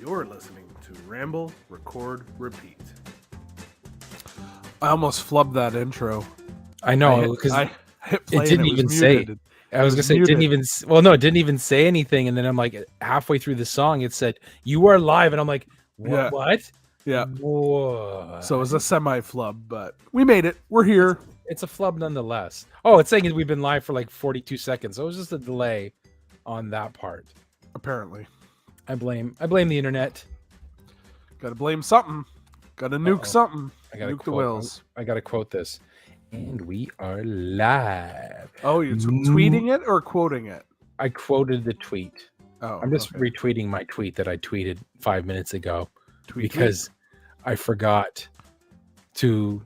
You're listening to Ramble, Record, Repeat. I almost flubbed that intro. I know, because I hit play it didn't and it even was say. muted. I was gonna say it didn't even. Well, no, it didn't even say anything. And then I'm like, halfway through the song, it said "You are live," and I'm like, "What? Yeah. What? Yeah. What?" So it was a semi-flub, but we made it. We're here. It's a flub nonetheless. Oh, it's saying we've been live for like 42 seconds. So it was just a delay on that part. Apparently, I blame the internet. gotta blame something. Gotta nuke something. I gotta nuke the wheels. I gotta quote this. And we are live. Oh, you're tweeting it or quoting it? I quoted the tweet. Oh, I'm just retweeting my tweet that I tweeted 5 minutes ago because tweet. I forgot to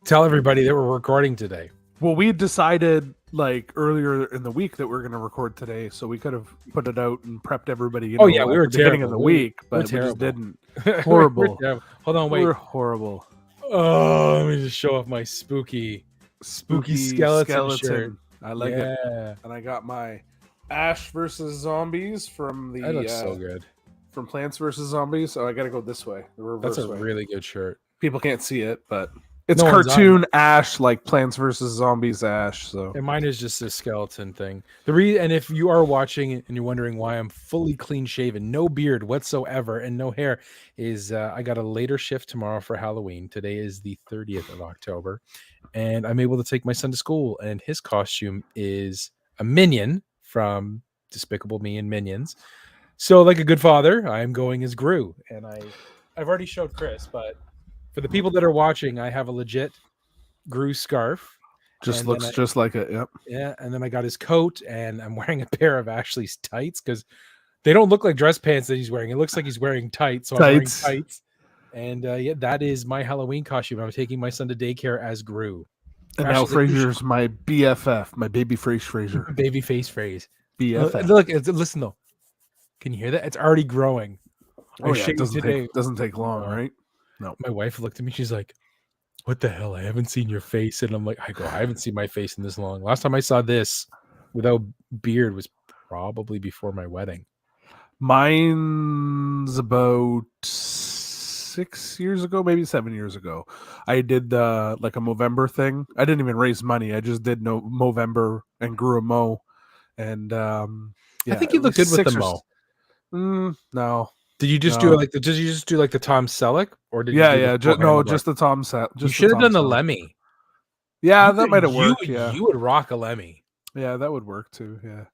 tell everybody that we're recording today. Well, we decided like earlier in the week that we're going to record today, so we could have put it out and prepped everybody. We were at the beginning of the week, but we just didn't. Horrible. Hold on, wait. We're horrible. Oh, let me just show off my spooky skeleton shirt. I like it. And I got my Ash versus Zombies from the. That looks so good. From Plants versus Zombies. So I got to go this way. The reverse That's a way. really good shirt. People can't see it, but it's cartoon Ash, like Plants versus Zombies Ash. So and mine is just a skeleton thing. And if you are watching and you're wondering why I'm fully clean shaven, no beard whatsoever, and no hair, is I got a later shift tomorrow for Halloween. Today is the 30th of October, and I'm able to take my son to school, and his costume is a minion from Despicable Me and Minions. So, like a good father, I'm going as Gru, and I've already showed Chris, but for the people that are watching, I have a legit Gru scarf. Just looks just like it. Yep. Yeah, and then I got his coat, and I'm wearing a pair of Ashley's tights because they don't look like dress pants that he's wearing. It looks like he's wearing tights. So I'm wearing tights. And that is my Halloween costume. I'm taking my son to daycare as Gru. And now Fraser's my BFF, my baby face Fraser. Baby face phrase. BFF. Look, listen though. Can you hear that? It's already growing. It doesn't take long, right? No. My wife looked at me. She's like, "What the hell? I haven't seen your face." And I'm like, I haven't seen my face in this long. Last time I saw this without beard was probably before my wedding. Mine's about 6 years ago, maybe 7 years ago. I did like a Movember thing. I didn't even raise money. I just did Movember and grew a mo. And I think you look good with the mo. No. Did you just do like the Tom Selleck, or did just the Tom Selleck? You should have done the Lemmy. Yeah, that might have worked. Yeah, you would rock a Lemmy. Yeah, that would work too. Yeah,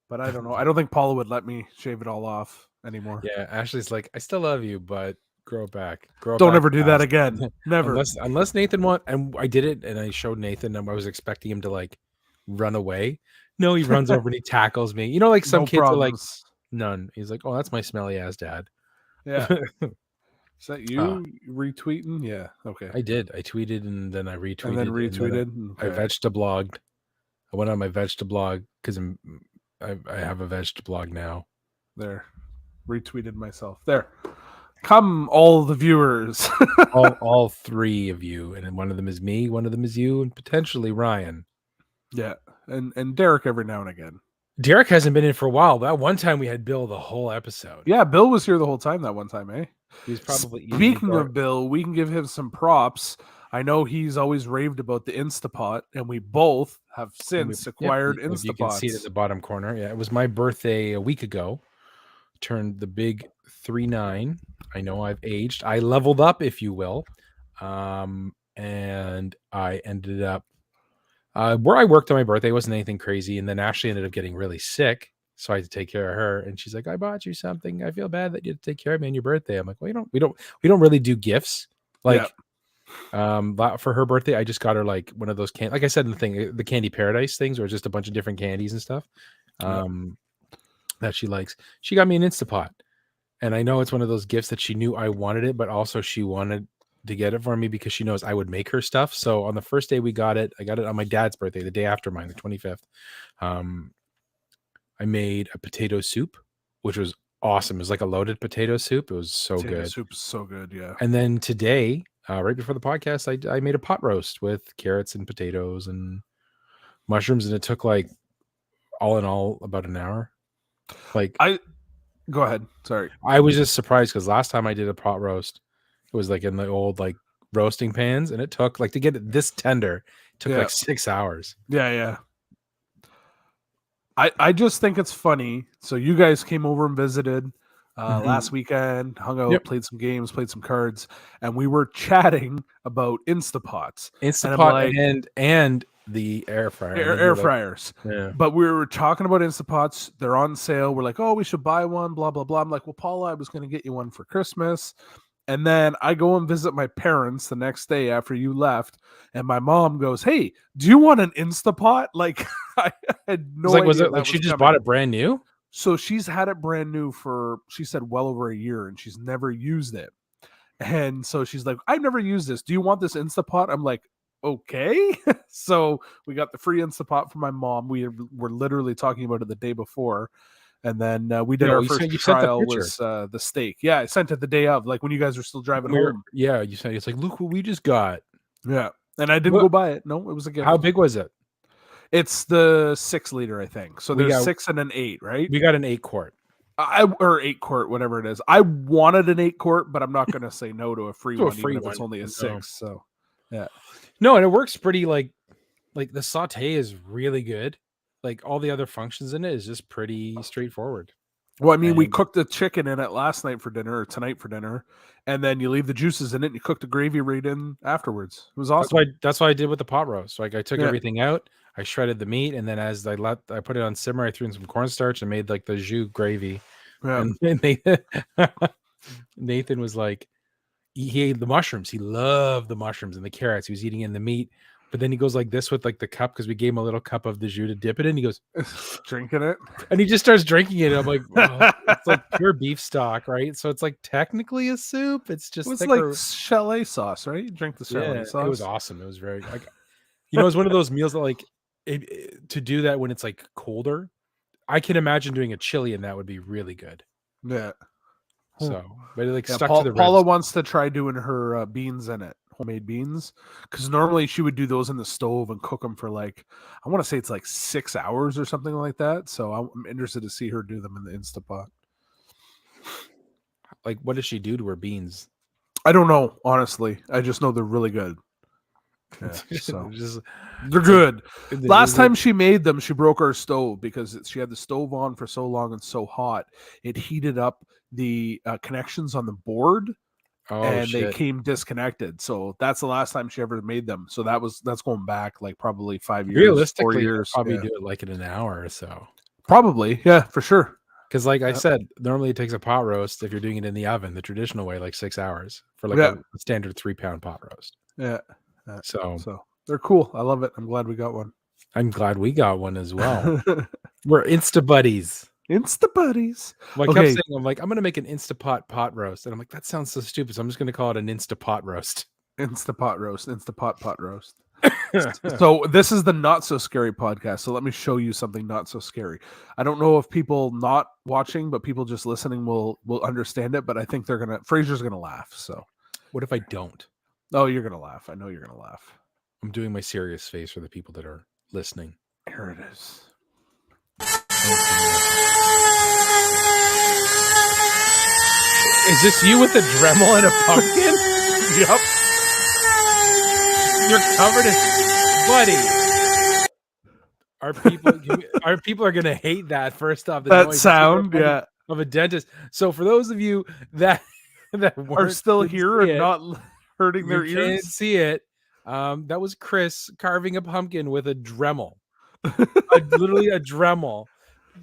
but I don't know. I don't think Paula would let me shave it all off anymore. Yeah, Ashley's like, I still love you, but grow it back. Don't ever do that again. Never. Unless Nathan and I did it, and I showed Nathan, and I was expecting him to like run away. No, he runs over and he tackles me. You know, like some kids are like. None. He's like, "Oh, that's my smelly ass dad." Yeah. Is that you retweeting? Yeah. Okay. I did. I tweeted and then I retweeted. And then retweeted. I vegetablogged. I went on my vegetablogue because I have a vegetablogue now. There. Retweeted myself. There. Come, all the viewers. all three of you, and then one of them is me, one of them is you, and potentially Ryan. Yeah, and Derek every now and again. Derek hasn't been in for a while. That one time we had Bill the whole episode. Yeah, Bill was here the whole time that one time, eh? He's probably Speaking of Bill, we can give him some props. I know he's always raved about the Instapot, and we both have since acquired Instapots. You can see it at the bottom corner. Yeah, it was my birthday a week ago. Turned the big 39. I know I've aged. I leveled up, if you will. And I ended up where I worked on my birthday wasn't anything crazy, and then Ashley ended up getting really sick, so I had to take care of her. And she's like, "I bought you something. I feel bad that you had to take care of me on your birthday." I'm like, "Well, we don't really do gifts. Like, for her birthday, I just got her like one of those like I said in the thing, the Candy Paradise things, where it's just a bunch of different candies and stuff that she likes. She got me an Instapot, and I know it's one of those gifts that she knew I wanted it, but also she wanted to get it for me because she knows I would make her stuff. So on the first day we got it, I got it on my dad's birthday, the day after mine, the 25th. I made a potato soup, which was awesome. It was like a loaded potato soup. It was so good. Soup's so good, yeah. And then today, right before the podcast, I made a pot roast with carrots and potatoes and mushrooms, and it took like all in all about an hour. Like Go ahead. Sorry. I was just surprised because last time I did a pot roast, it was like in the old like roasting pans, and it took like to get it this tender, it took like 6 hours. Yeah. I just think it's funny. So you guys came over and visited last weekend, hung out, played some games, played some cards, and we were chatting about Instapots. Instapot and the air fryer. Air fryers. Yeah. But we were talking about Instapots. They're on sale. We're like, oh, we should buy one, blah, blah, blah. I'm like, well, Paula, I was going to get you one for Christmas. And then I go and visit my parents the next day after you left. And my mom goes, hey, do you want an Instapot? Like, I had no idea. Was it like she just bought it brand new? So she's had it brand new for, she said, well over a year, and she's never used it. And so she's like, I've never used this. Do you want this Instapot? I'm like, okay. So we got the free Instapot from my mom. We were literally talking about it the day before. And then we did our first trial was the steak. Yeah, I sent it the day of, like when you guys were still driving home. Yeah, you said it's like, look what we just got. Yeah. And I didn't go buy it. No, it was a gift. How big was it? It's the 6 liter, I think. So there's 6 and an 8, right? We got an 8 quart. Or 8 quart, whatever it is. I wanted an 8 quart, but I'm not going to say no to a free one, even if it's only a 6. So, yeah. No, and it works pretty like the saute is really good. Like all the other functions in it is just pretty straightforward. Well, I mean, we cooked the chicken in it last night for dinner, or tonight for dinner, and then you leave the juices in it and you cook the gravy right in afterwards. It was awesome. That's what I did with the pot roast. Like I took everything out, I shredded the meat, and then as I put it on simmer, I threw in some cornstarch and made like the jus gravy. Yeah. And Nathan was like, he ate the mushrooms. He loved the mushrooms and the carrots. He was eating in the meat. But then he goes like this with like the cup because we gave him a little cup of the jus to dip it in. He goes drinking it, and he just starts drinking it. I'm like, oh, it's like pure beef stock, right? So it's like technically a soup. It's just like chalet sauce, right? You drink the chalet sauce. It was awesome. It was very like, it was one of those meals that like to do that when it's like colder. I can imagine doing a chili and that would be really good. Yeah. So, but it like stuck to the ribs. Paula wants to try doing her beans in it. Homemade beans, because normally she would do those in the stove and cook them for like, I want to say it's like 6 hours or something like that. So I'm interested to see her do them in the Instapot. Like, what does she do to her beans? I don't know, honestly. I just know they're really good. Yeah, so they're good. Last time she made them, she broke our stove because she had the stove on for so long and so hot, it heated up the connections on the board. They came disconnected. So that's the last time she ever made them. So that's going back like probably 5 years. Realistically, 4 years. Probably do it like in an hour or so. Probably, yeah, for sure. Because like I said, normally it takes a pot roast if you're doing it in the oven, the traditional way, like 6 hours for like a standard 3-pound pot roast. Yeah. So they're cool. I love it. I'm glad we got one. I'm glad we got one as well. We're Insta buddies. Insta buddies. Well, I kept saying, I'm like, I'm going to make an Instapot pot roast. And I'm like, that sounds so stupid. So I'm just going to call it an Instapot roast. Instapot roast. Instapot pot roast. So this is the Not So Scary podcast. So let me show you something not so scary. I don't know if people not watching, but people just listening will understand it. But I think Fraser's going to laugh. So what if I don't? Oh, you're going to laugh. I know you're going to laugh. I'm doing my serious face for the people that are listening. Here it is. Is this you with a Dremel and a pumpkin? Yep. You're covered in, buddy. Our people are gonna hate that. First off, that sound, of a dentist. So for those of you that are still here and not hurting their ears, can't see it. That was Chris carving a pumpkin with a Dremel, literally a Dremel.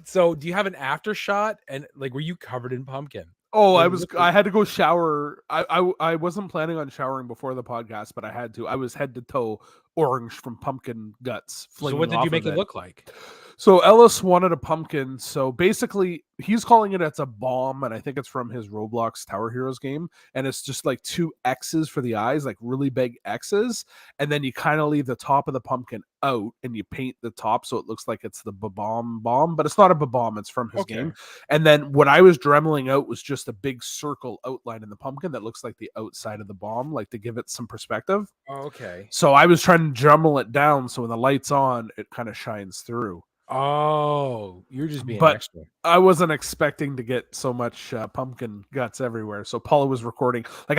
So do you have an after shot? And like, were you covered in pumpkin? Oh, I had to go shower. I wasn't planning on showering before the podcast, but I had to. I was head to toe orange from pumpkin guts. So what did you make it look like? So Ellis wanted a pumpkin. So basically, he's calling it it's a bomb, and I think it's from his Roblox Tower Heroes game. And it's just like two X's for the eyes, like really big X's, and then you kind of leave the top of the pumpkin out, and you paint the top so it looks like it's the bomb, but it's not a bomb. It's from his game. And then what I was dremeling out was just a big circle outline in the pumpkin that looks like the outside of the bomb, like to give it some perspective. Oh, okay. So I was trying to dremel it down so when the light's on, it kind of shines through. Oh, you're just being But extra. I wasn't expecting to get so much pumpkin guts everywhere. So Paula was recording. Like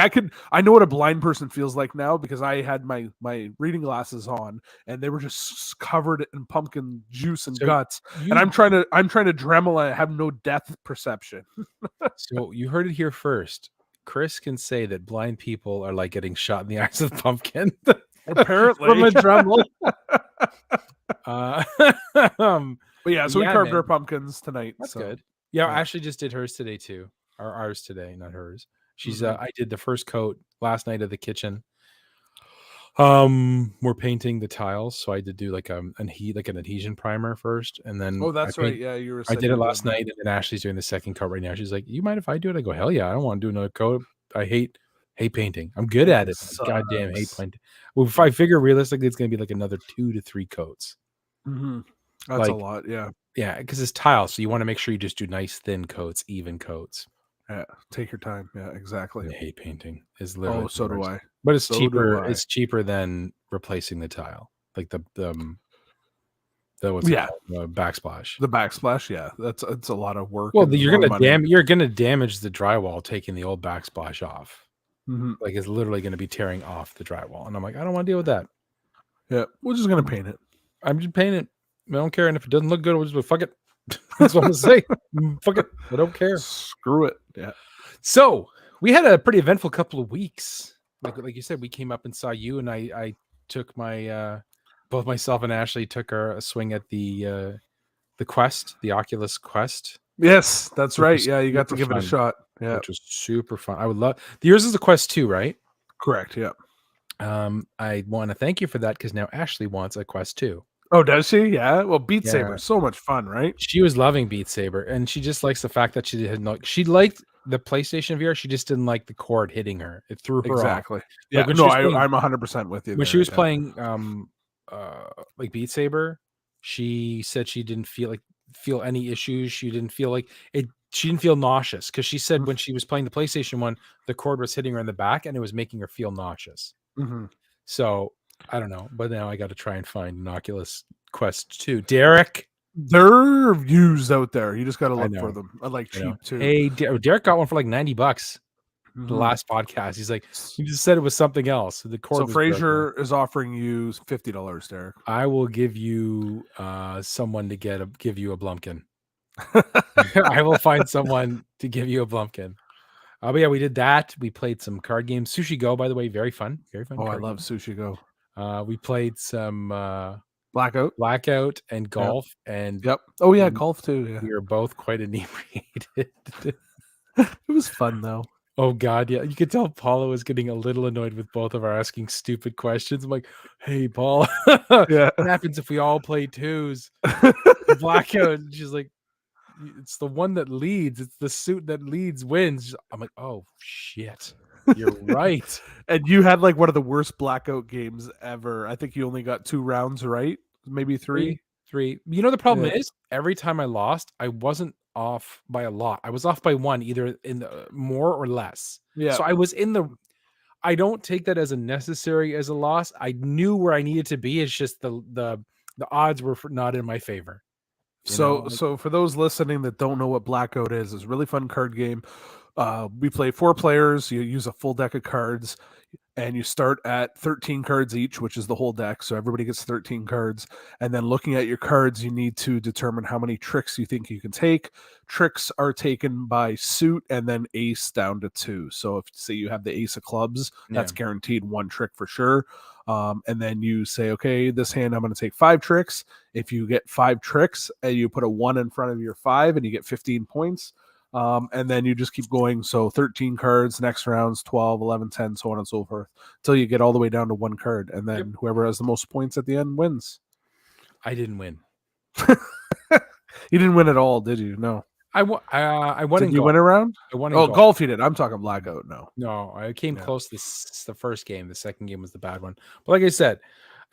I know what a blind person feels like now because I had my reading glasses on and they were just covered in pumpkin juice and guts. And I'm trying to Dremel. I have no depth perception. So you heard it here first. Chris can say that blind people are like getting shot in the eyes with pumpkin. Apparently, from a Dremel. But yeah, so we carved our pumpkins tonight. That's so. good. Yeah, Ashley just did hers today too. Or ours today, not hers. She's I did the first coat last night of the kitchen. We're painting the tiles, so I did do like an adhesion primer first, and then that's right. Yeah, you were. I did it last night, and then Ashley's doing the second coat right now. She's like, "You mind if I do it?" I go, "Hell yeah! I don't want to do another coat. I hate painting. I'm good at it. Goddamn hate painting." Well, if I figure realistically, it's gonna be like another 2 to 3 coats. Mm-hmm. That's a lot. Yeah. Yeah, because it's tile, so you want to make sure you just do nice thin coats, even coats. Yeah, take your time. Yeah, exactly. I hate painting. Is literally so do I. But it's cheaper. It's cheaper than replacing the tile, like the backsplash. The backsplash, yeah, it's a lot of work. Well, you're gonna damage the drywall taking the old backsplash off. Mm-hmm. Like it's literally gonna be tearing off the drywall, and I'm like, I don't want to deal with that. Yeah, we're just gonna paint it. I'm just painting it. I don't care, and if it doesn't look good, we'll just fuck it. That's what I'm gonna say. Fuck it. I don't care. Screw it. Yeah. So we had a pretty eventful couple of weeks. Like you said, we came up and saw you, and I took my both myself and Ashley took a swing at the Quest, the Oculus Quest. Yes, that's right. Yeah, you got to give it a shot. Yeah, which was super fun. I would love. Yours is the Quest 2, right? Correct. Yeah. I want to thank you for that because now Ashley wants a Quest 2. Oh, does she? Yeah. Well, Beat Saber is so much fun, right? She was loving Beat Saber, and she just likes the fact that she liked the PlayStation VR. She just didn't like the cord hitting her. It threw her exactly. off. Yeah. Like I'm 100% with you. When she was playing like Beat Saber, she said she didn't feel any issues. She didn't feel like it. She didn't feel nauseous because she said when she was playing the PlayStation 1, the cord was hitting her in the back and it was making her feel nauseous. Mm-hmm. So I don't know, but now I got to try and find an Oculus Quest 2. Derek, they're used out there. You just got to look for them. I like cheap too. Hey, Derek got one for like $90. Mm-hmm. The last podcast, he's like, you just said it was something else. The cord. So Fraser is offering you $50, Derek. I will give you someone to give you a Blumpkin. I will find someone to give you a Blumpkin. But yeah, we did that. We played some card games. Sushi Go, by the way, very fun. Very fun. Oh, I love Sushi Go. We played some Blackout and golf. And oh yeah, golf too. Yeah. We were both quite inebriated. It was fun though. Oh God, yeah. You could tell Paula was getting a little annoyed with both of our asking stupid questions. I'm like, hey Paul, yeah. What happens if we all play twos? Blackout. And she's like, it's the one that leads. It's the suit that leads wins. I'm like, oh shit. You're right. And you had like one of the worst blackout games ever. I think you only got 2 rounds, right? Maybe 3. 3. You know, the problem is every time I lost, I wasn't off by a lot. I was off by 1, either in the more or less. Yeah. So I was in the. I don't take that as a necessary as a loss. I knew where I needed to be. It's just the odds were not in my favor. So for those listening that don't know what Blackout is, it's a really fun card game. We play 4 players. You use a full deck of cards, and you start at 13 cards each, which is the whole deck. So everybody gets 13 cards. And then looking at your cards, you need to determine how many tricks you think you can take. Tricks are taken by suit and then ace down to 2. So if say you have the ace of clubs, that's guaranteed 1 trick for sure. And then you say, okay, this hand I'm going to take 5 tricks. If you get 5 tricks and you put a 1 in front of your 5 and you get 15 points. And then you just keep going. So 13 cards, next rounds, 12, 11, 10, so on and so forth, until you get all the way down to 1 card. And then whoever has the most points at the end wins. I didn't win. You didn't win at all, did you? No. I won Did in you golf. win a round? I won in Oh, golf. golf you did. I'm talking blackout. No. No, I came Yeah. close the first game. The second game was the bad one. But like I said,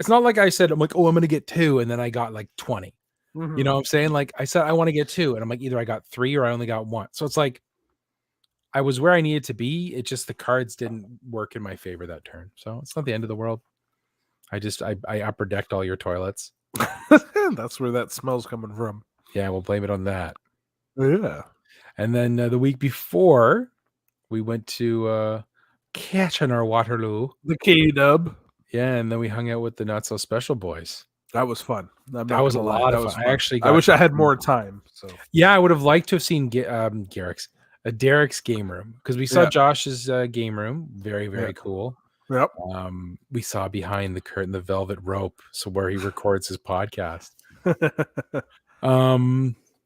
it's not like I said I'm like, oh, I'm gonna get 2, and then I got like 20. You know what I'm saying? Like I said, I want to get 2, and I'm like, either I got 3 or I only got 1. So it's like I was where I needed to be. It just the cards didn't work in my favor that turn. So it's not the end of the world. I upper decked all your toilets. That's where that smell's coming from. Yeah, we'll blame it on that. Yeah. And then the week before, we went to Kitchener Waterloo. The K-Dub. Yeah, and then we hung out with the Not So Special boys. That was fun. I'm That not was a gonna lie. lot That of was fun. fun. I I wish I had more time. So yeah, I would have liked to have seen Derek's game room, because we saw Yeah. Josh's game room. Very, very Yeah. cool. Yep. We saw behind the curtain the velvet rope, so where he records his podcast.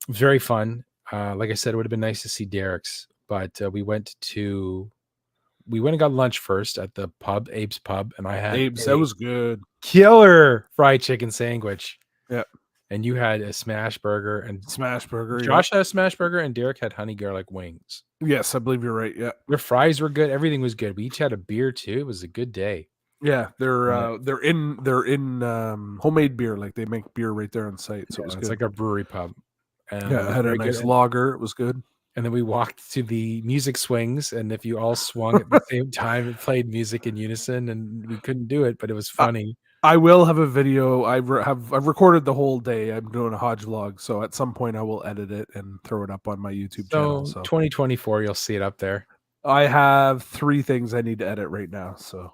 Very fun. Like I said, it would have been nice to see Derek's, but we went and got lunch first at the pub, Abe's Pub, and I had Abe's, that was good. killer fried chicken sandwich. Yeah. And you had a smash burger, and Smash burger. Josh had a smash burger, and Derek had honey garlic wings. Yes, I believe you're right. Yeah. Their fries were good. Everything was good. We each had a beer too. It was a good day. Yeah, they're in homemade beer. Like they make beer right there on site, so it was It's good. like a brewery pub. And Yeah, it had a nice lager. It was good. And then we walked to the music swings, and if you all swung at the same time, it played music in unison, and we couldn't do it, but it was funny. I will have a video. I've recorded the whole day. I'm doing a Hodge vlog, so at some point I will edit it and throw it up on my YouTube channel. So 2024, you'll see it up there. I have 3 things I need to edit right now. So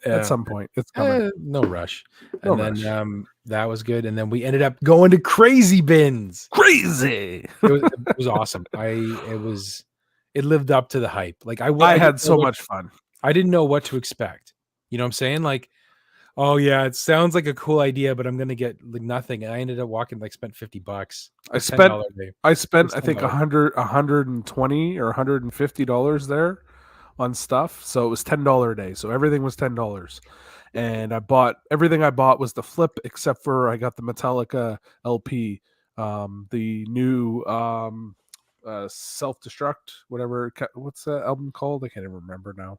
at some point, it's coming. No rush. No And rush. then that was good. And then we ended up going to Crazy Binz. Crazy. It was awesome. It lived up to the hype. Like I had so much fun. I didn't know what to expect. You know what I'm saying? Like, oh yeah, it sounds like a cool idea, but I'm gonna get like nothing. And I ended up spent $50. I spent I think $10. $120 or $150 there on stuff. So it was $10 a day. So everything was $10. And everything I bought was the flip, except for I got the Metallica LP, the new Self-Destruct, what's that album called? I can't even remember now.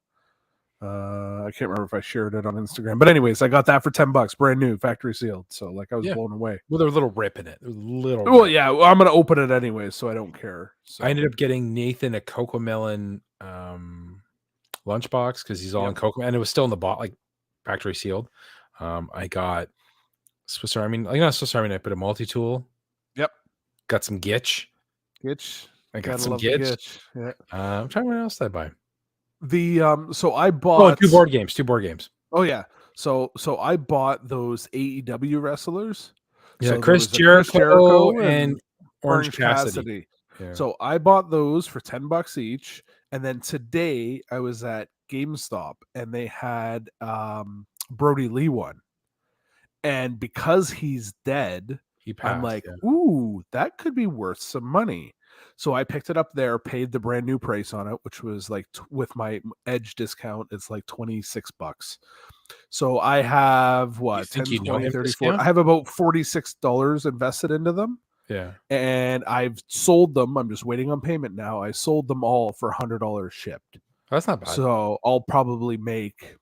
I can't remember if I shared it on Instagram, but anyways, I got that for $10, brand new, factory sealed. So like I was blown away. Well, there was a little rip in it. Yeah, I'm gonna open it anyway, so I don't care. So I ended up getting Nathan a Cocoa Melon lunchbox because he's all in Cocoa, and it was still in the bottle, like factory sealed. I got Swiss Army. Like not Swiss Army knife, but a multi-tool. Yep. Got some Gitch. I got some Gitch. Yeah. I'm trying to what else did I buy? So I bought 2 board games. Oh yeah. So I bought those AEW wrestlers. Yeah, so Chris Jericho and Orange Cassidy. Yeah. So I bought those for $10 each. And then today I was at GameStop and they had Brody Lee one. And because he's dead, I'm like, ooh, that could be worth some money. So I picked it up there, paid the brand new price on it, which was like with my Edge discount, it's like $26. So I have what 10, 20, 34. I have about $46 invested into them. Yeah. And I've sold them. I'm just waiting on payment now. I sold them all for $100 shipped. That's not bad. So I'll probably make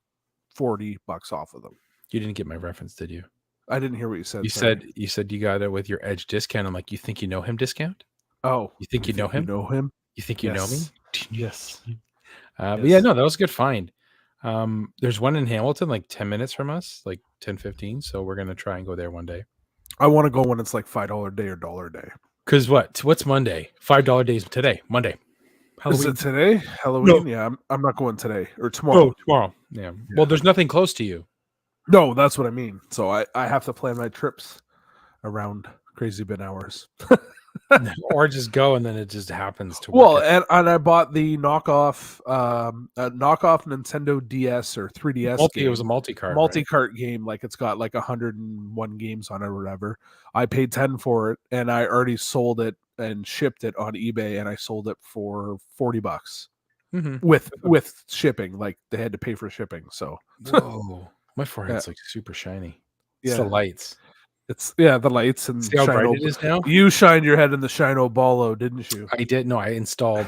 $40 off of them. You didn't get my reference, did you? I didn't hear what you said. You said you got it with your Edge discount. I'm like, you think you know him discount? Oh, you think you know him? You know him? You think you know me? Yes. But yeah, no, that was a good find. There's one in Hamilton, like 10 minutes from us, like 10-15. So we're gonna try and go there one day. I want to go when it's like $5 day or $1 day. Because what's Monday? $5 days today. Monday. Halloween. Is it today? Halloween? No. Yeah, I'm not going today or tomorrow. Oh, tomorrow. Yeah. Well, there's nothing close to you. No, that's what I mean. So I have to plan my trips around crazy bin hours. Or just go and then it just happens to work. And I bought the knockoff Nintendo DS or 3DS game. It was a multi-cart game. Like it's got like 101 games on it or whatever. I paid 10 for it and I already sold it and shipped it on eBay and I sold it for $40 with shipping. Like they had to pay for shipping. So whoa, my forehead's like super shiny. It's the lights. It's the lights and See how bright it is now? You shined your head in the Shino Bolo, didn't you? I did. No, I installed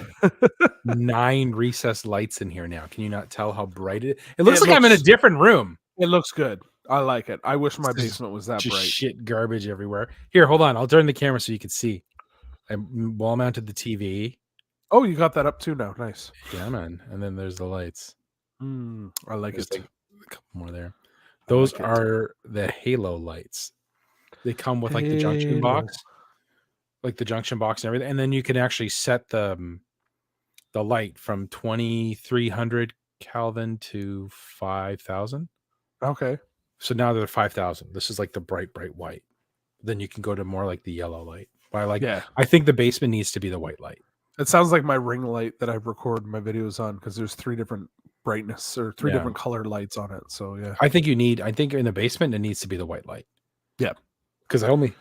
9 recessed lights in here now. Can you not tell how bright it is? It looks like I'm in a different room. It looks good. I like it. I wish my This is basement was that Just bright. shit garbage everywhere. Here, hold on. I'll turn the camera so you can see. I wall mounted the TV. Oh, you got that up too now. Nice. Yeah, man. And then there's the lights. I like There's it. like a couple more there. Those are the halo lights. They come with like the junction box, and everything. And then you can actually set the light from 2300 Kelvin to 5000. Okay. So now they're 5000. This is like the bright white. Then you can go to more like the yellow light. But I think the basement needs to be the white light. It sounds like my ring light that I record my videos on, because there's 3 different brightness or 3 different colored lights on it. So yeah, I think in the basement it needs to be the white light. Yeah, because I only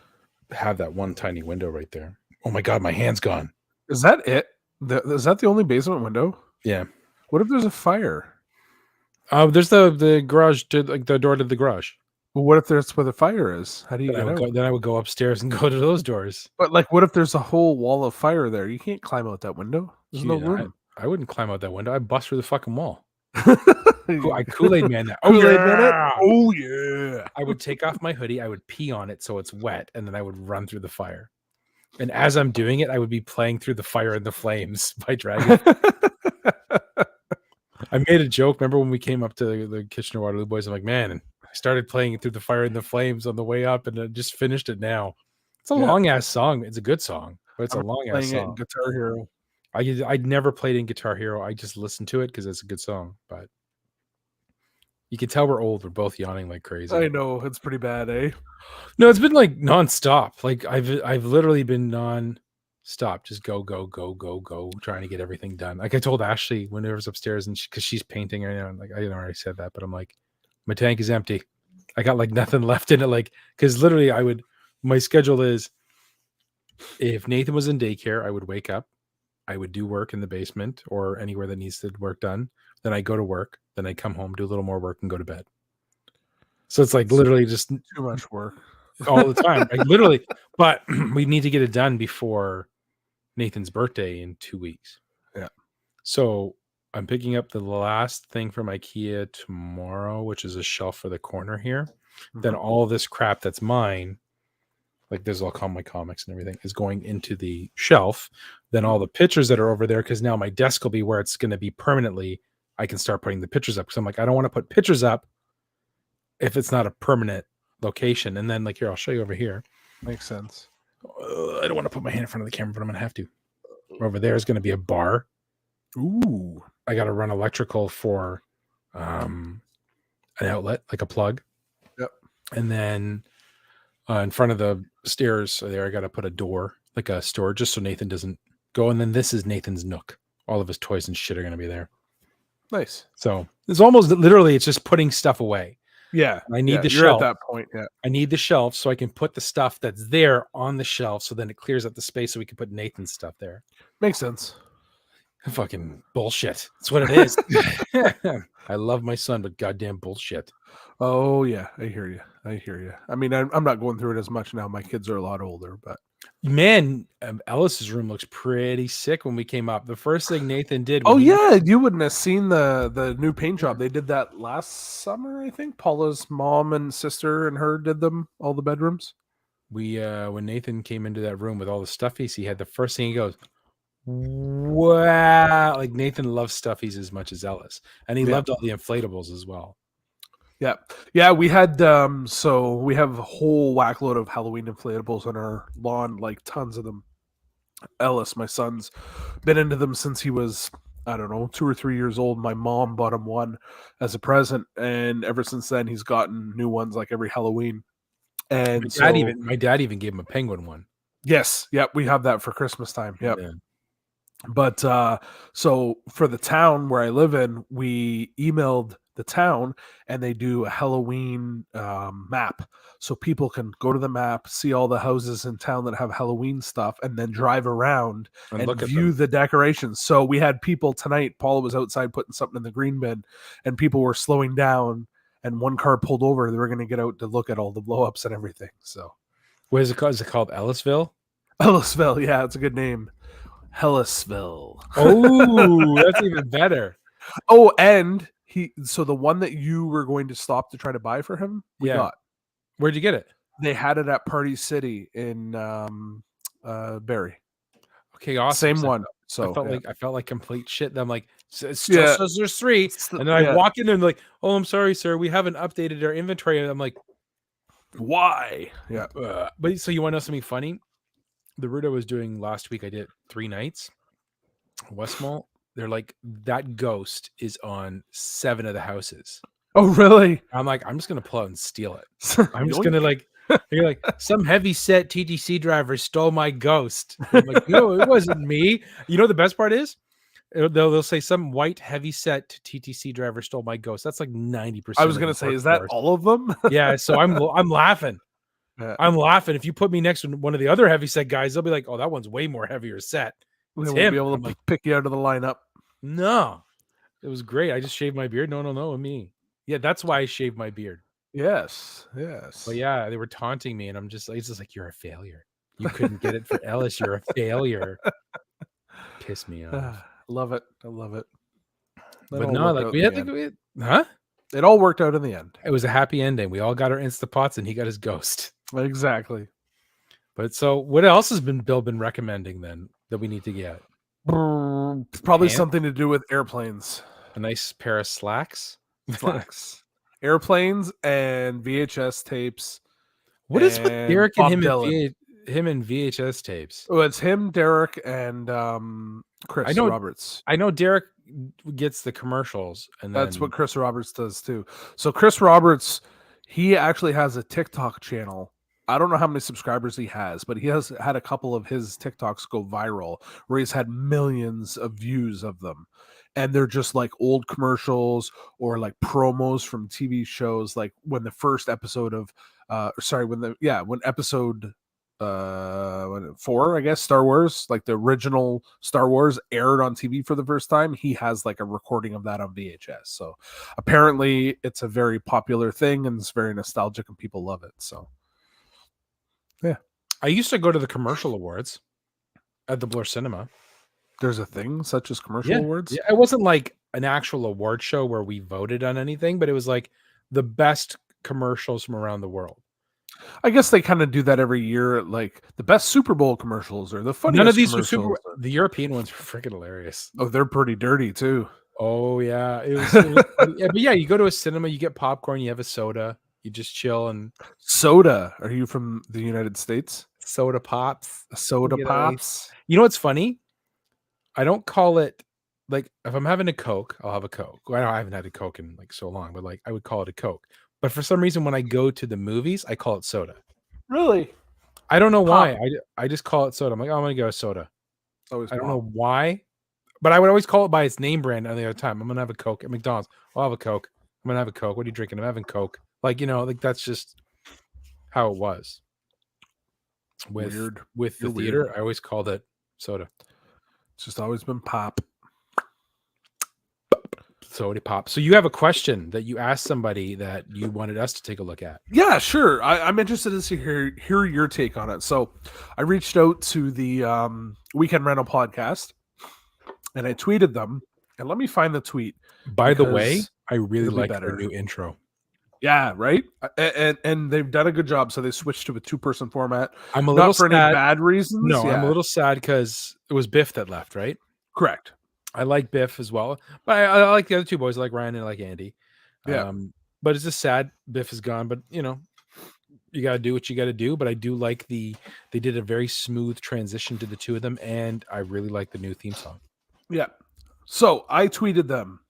have that one tiny window right there. Oh my god, my hand's gone. Is that it? Is that the only basement window? Yeah. What if there's a fire? There's the garage, to like the door to the garage. Well, what if that's where the fire is? How do you get out? Then I would go upstairs and go to those doors. But like, what if there's a whole wall of fire there? You can't climb out that window. There's no room. I wouldn't climb out that window. I'd bust through the fucking wall. I Kool-Aid man that. Oh yeah. I would take off my hoodie. I would pee on it so it's wet, and then I would run through the fire. And as I'm doing it, I would be playing Through the Fire and the Flames by Dragon. I made a joke. Remember when we came up to the Kitchener-Waterloo Boys? I'm like, man, I started playing Through the Fire and the Flames on the way up, and I just finished it now. It's a long ass song. It's a good song, but it's a long ass song. Guitar Hero. I'd never played in Guitar Hero. I just listened to it because it's a good song. But you can tell we're old. We're both yawning like crazy. I know, it's pretty bad, eh? No, it's been like nonstop. Like I've literally been non-stop, just go, trying to get everything done. Like I told Ashley when I was upstairs, and because she's painting right now, and like I already said that, but I'm like, my tank is empty. I got like nothing left in it. Like, because literally my schedule is, if Nathan was in daycare, I would wake up, I would do work in the basement or anywhere that needs the work done. Then I go to work. Then I come home, do a little more work, and go to bed. So it's like literally just too much work all the time. Like literally, but we need to get it done before Nathan's birthday in 2 weeks. Yeah. So I'm picking up the last thing from IKEA tomorrow, which is a shelf for the corner here. Mm-hmm. Then all this crap that's mine, like there's all my comics and everything, is going into the shelf. Then all the pictures that are over there, because now my desk will be where it's going to be permanently, I can start putting the pictures up. Because I'm like, I don't want to put pictures up if it's not a permanent location. And then like, here, I'll show you over here. Makes sense. I don't want to put my hand in front of the camera, but I'm going to have to. Over there is going to be a bar. Ooh. I got to run electrical for an outlet, like a plug. Yep. And then in front of the stairs there, I got to put a door, like a storage, just so Nathan doesn't go. And then this is Nathan's nook. All of his toys and shit are going to be there. Nice. So it's almost literally, it's just putting stuff away. Yeah. I need the you're shelf. At that point, yeah. I need the shelf so I can put the stuff that's there on the shelf. So then it clears up the space so we can put Nathan's stuff there. Makes sense. Fucking bullshit. That's what it is. I love my son, but goddamn bullshit. Oh yeah, I hear you. I mean, I'm not going through it as much now. My kids are a lot older, but man, Ellis's room looks pretty sick when we came up. The first thing Nathan did. Yeah, you wouldn't have seen the new paint job. They did that last summer, I think. Paula's mom and sister and her did them, all the bedrooms. We when Nathan came into that room with all the stuffies he had, the first thing he goes, wow. Like Nathan loves stuffies as much as Ellis. And he loved all the inflatables as well. Yeah, we had so we have a whole whack load of Halloween inflatables on our lawn, like tons of them. Ellis, my son's been into them since he was, I don't know, 2 or 3 years old. My mom bought him one as a present, and ever since then he's gotten new ones like every Halloween. And my dad even gave him a penguin one. Yes, we have that for Christmas time. Yep. Yeah. But so for the town where I live in, we emailed the town and they do a Halloween map, so people can go to the map, see all the houses in town that have Halloween stuff, and then drive around and view the decorations. So we had people tonight. Paula was outside putting something in the green bin, and people were slowing down and one car pulled over. They were going to get out to look at all the blowups and everything. So What is it called? Is it called Ellisville? Ellisville, yeah, it's a good name. Hellisville. Oh, that's even better. Oh, and so the one that you were going to stop to try to buy for him, we Yeah. got. Where'd you get it? They had it at Party City in Barrie. Okay, awesome. Same So one. So I felt like complete shit. I'm like, it still Yeah. says there's 3. And then I walk in and like, oh, I'm sorry, sir. We haven't updated our inventory. And I'm like, why? Yeah. But so you want to know something funny? The route I was doing last week, I did 3 nights. West Mall, they're like, that ghost is on 7 of the houses. Oh, really? I'm like, I'm just gonna pull out and steal it. I'm just gonna like, you're like, some heavy set TTC driver stole my ghost. I'm like, no, it wasn't me. You know the best part is, they'll say some white heavy set TTC driver stole my ghost. That's like 90%. I was gonna say, is that all of them? Yeah. So I'm laughing. Yeah. I'm laughing. If you put me next to one of the other heavy set guys, they'll be like, oh, that one's way more heavier set. They won't be able to pick you out of the lineup. No, it was great. I just shaved my beard. No, me. Yeah, that's why I shaved my beard. Yes. But yeah, they were taunting me, and I'm just like, you're a failure. You couldn't get it for Ellis. You're a failure. Piss me off. Love it. I love it. But no, like we had huh? It all worked out in the end. It was a happy ending. We all got our Instapots, and he got his ghost. Exactly. But so, what else has Bill been recommending then that we need to get? Probably something to do with airplanes. A nice pair of slacks. Airplanes and VHS tapes. What is with Derek and him and VHS tapes? Oh, it's him, Derek, and Chris Roberts. I know Derek gets the commercials, and that's what Chris Roberts does too. So Chris Roberts, he actually has a TikTok channel. I don't know how many subscribers he has, but he has had a couple of his TikToks go viral where he's had millions of views of them. And they're just like old commercials or like promos from TV shows. Like when the first episode of, when episode 4, I guess, Star Wars, like the original Star Wars aired on TV for the first time, he has like a recording of that on VHS. So apparently it's a very popular thing and it's very nostalgic and people love it. So yeah. I used to go to the commercial awards at the Bloor Cinema. There's a thing such as commercial awards? Yeah, it wasn't like an actual award show where we voted on anything, but it was like the best commercials from around the world. I guess they kind of do that every year, like the best Super Bowl commercials or the funniest. None of these were the European ones were freaking hilarious. Oh, they're pretty dirty too. Oh yeah, it was yeah, but yeah, you go to a cinema, you get popcorn, you have a soda, you just chill and soda. Are you from the United States? Soda pops. Soda pops. You know what's funny? I don't call it like if I'm having a Coke, I'll have a Coke. Well, I haven't had a Coke in like so long, but like I would call it a Coke. But for some reason, when I go to the movies, I call it soda. Really? I don't know why. I just call it soda. I'm like, oh, I'm gonna go soda. I don't know why, but I would always call it by its name brand on the other time. I'm gonna have a Coke at McDonald's. I'll have a Coke. I'm gonna have a Coke. What are you drinking? I'm having Coke. Like, you know, like that's just how it was. With the theater, I always called it soda. It's just always been pop. Soda pop. So you have a question that you asked somebody that you wanted us to take a look at. Yeah, sure. I'm interested to hear your take on it. So I reached out to the Weekend Rental podcast and I tweeted them. And let me find the tweet. By the way, I really like their new intro. Yeah, right. And they've done a good job. So they switched to a 2-person format. I'm a little not for sad. any bad reasons. No, yeah. I'm a little sad because it was Biff that left, right? Correct. I like Biff as well, but I like the other 2 boys. I like Ryan and I like Andy. Yeah. But it's just sad Biff is gone. But you know, you got to do what you got to do. But I do like they did a very smooth transition to the 2 of them, and I really like the new theme song. Yeah. So I tweeted them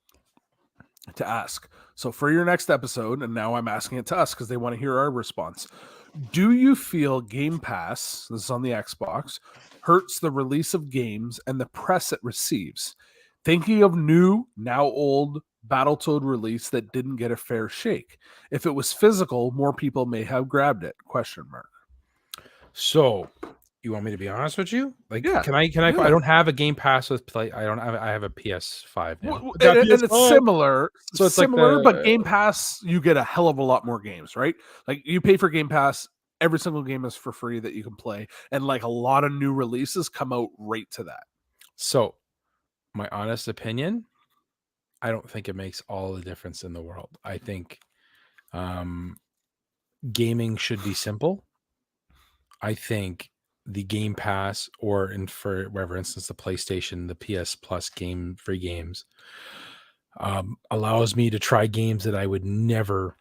to ask. So for your next episode, and now I'm asking it to us because they want to hear our response. Do you feel Game Pass, this is on the Xbox, hurts the release of games and the press it receives? Thinking of new, now old Battletoad release that didn't get a fair shake. If it was physical, more people may have grabbed it. ? So You want me to be honest with you? Like, Yeah. can I? Yeah. I don't have a Game Pass with Play. I don't have. I have a PS5 now. I got And it's PS5, so it's like similar, but the Game Pass, you get a hell of a lot more games, right? Like you pay for Game Pass, every single game is for free that you can play, and like a lot of new releases come out right to that. so. My honest opinion, I don't think it makes all the difference in the world. I think um, gaming should be simple. I think the Game Pass, or for whatever instance, the PlayStation, the PS Plus free games, allows me to try games that I would never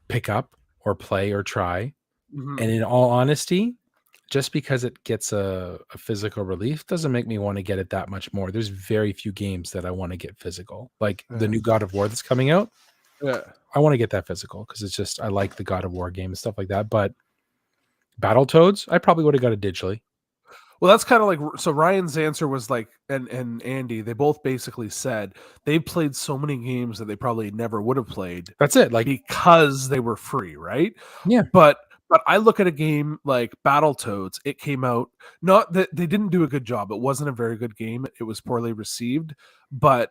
pick up or play or try. Mhm. And in all honesty, just because it gets a physical relief doesn't make me want to get it that much more. There's very few games that I want to get physical. Like the Yeah. new God of War that's coming out. Yeah. I want to get that physical because it's just I like the God of War game and stuff like that. But Battletoads, I probably would have got it digitally. Well, that's kind of like, so Ryan's answer was like, and Andy, they both basically said they've played so many games that they probably never would have played That's it. Like, because they were free, right? yeah, But I look at a game like Battletoads. It came out, not that they didn't do a good job. It wasn't a very good game. It was poorly received. But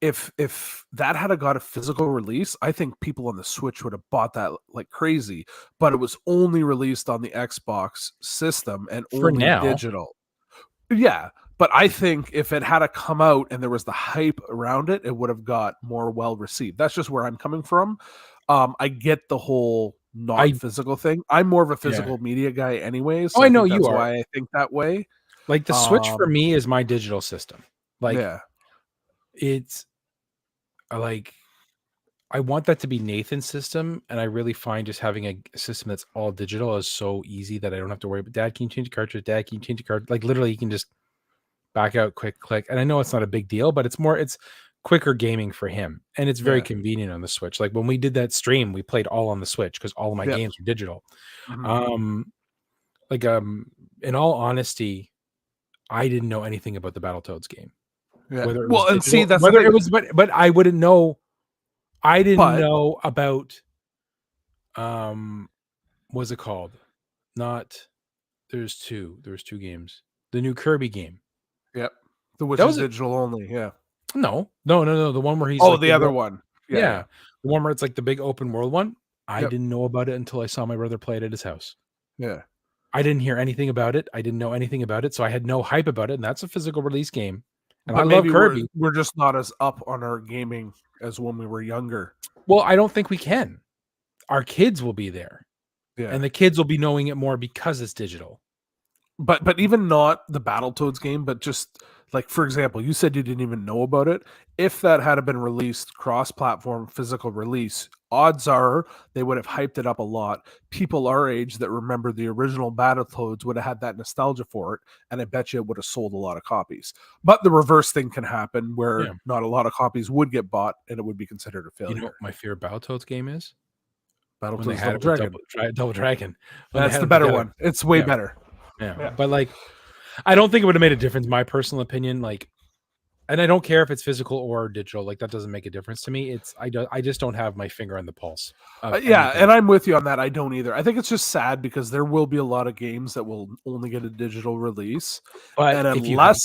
if that had got a physical release, I think people on the Switch would have bought that like crazy. But it was only released on the Xbox system and for only now, digital. Yeah, but I think if it had to come out and there was the hype around it, it would have got more well received. That's just where I'm coming from. I get the whole not I physical thing. I'm more of a yeah. physical media guy anyways, Oh, so I I know think you that's are. why I think that way. Like the Switch for Um, me is my digital system. Like yeah, it's like I want that to be Nathan's system, and I really find just having a system that's all digital is so easy that I don't have to worry. But Dad, can you change the cartridge? Dad, can you change the card? Like literally, you can just back out, quick click. And I know it's not a big deal, but it's quicker gaming for him, and it's very yeah, convenient on the Switch. Like when we did that stream, we played all on the Switch because all of my yeah. games are digital. Mhm. Um, like in all honesty, I didn't know anything about the Battletoads game, Yeah. whether it was Well, and see, digital, that's the whether thing. it was, but I wouldn't know. I didn't But know about what's it called? Not there's two games. The new Kirby game. yep, the which That is was digital only. Yeah. no. The one where he's Oh, like the other one. Yeah, yeah, yeah. the one where it's like the big open world one. I Yep. didn't know about it until I saw my brother play it at his house. Yeah. I didn't hear anything about it. I didn't know anything about it, so I had no hype about it. And that's a physical release game. And I But love maybe Kirby. we're just not as up on our gaming as when we were younger. Well, I don't think we can. Our kids will be there, Yeah. and the kids will be knowing it more because it's digital. But even not the Battletoads game, but just like, for example, you said you didn't even know about it. If that had been released cross-platform physical release, odds are they would have hyped it up a lot. People our age that remember the original Battletoads would have had that nostalgia for it, and I bet you it would have sold a lot of copies. But the reverse thing can happen where Yeah. not a lot of copies would get bought and it would be considered a You failure. know what my favorite Battletoads game is? When they Battletoads had Double it with Dragon. Double Dragon. When they That's had the it better together. one. It's way Yeah. better. Yeah. Yeah. But like I don't think it would have made a difference, my personal opinion. Like, and I don't care if it's physical or digital. Like that doesn't make a difference to me. I just don't have my finger on the pulse of Yeah, anything. and I'm with you on that. I don't either. I think it's just sad because there will be a lot of games that will only get a digital release, But and if you have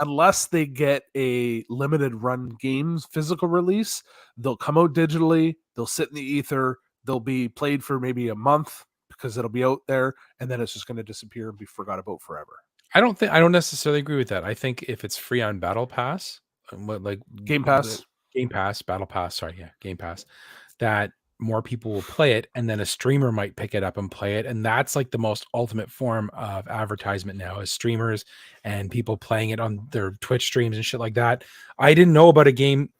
unless they get a limited run games physical release, they'll come out digitally. They'll sit in the ether. They'll be played for maybe a month because it'll be out there, and then it's just going to disappear and be forgot about forever. I don't necessarily agree with that. I think if it's free on Battle Pass, like Game Pass. Game Pass, Battle Pass, sorry, yeah, Game Pass, that more people will play it, and then a streamer might pick it up and play it, and that's like the most ultimate form of advertisement now is streamers and people playing it on their Twitch streams and shit like that. I didn't know about a game.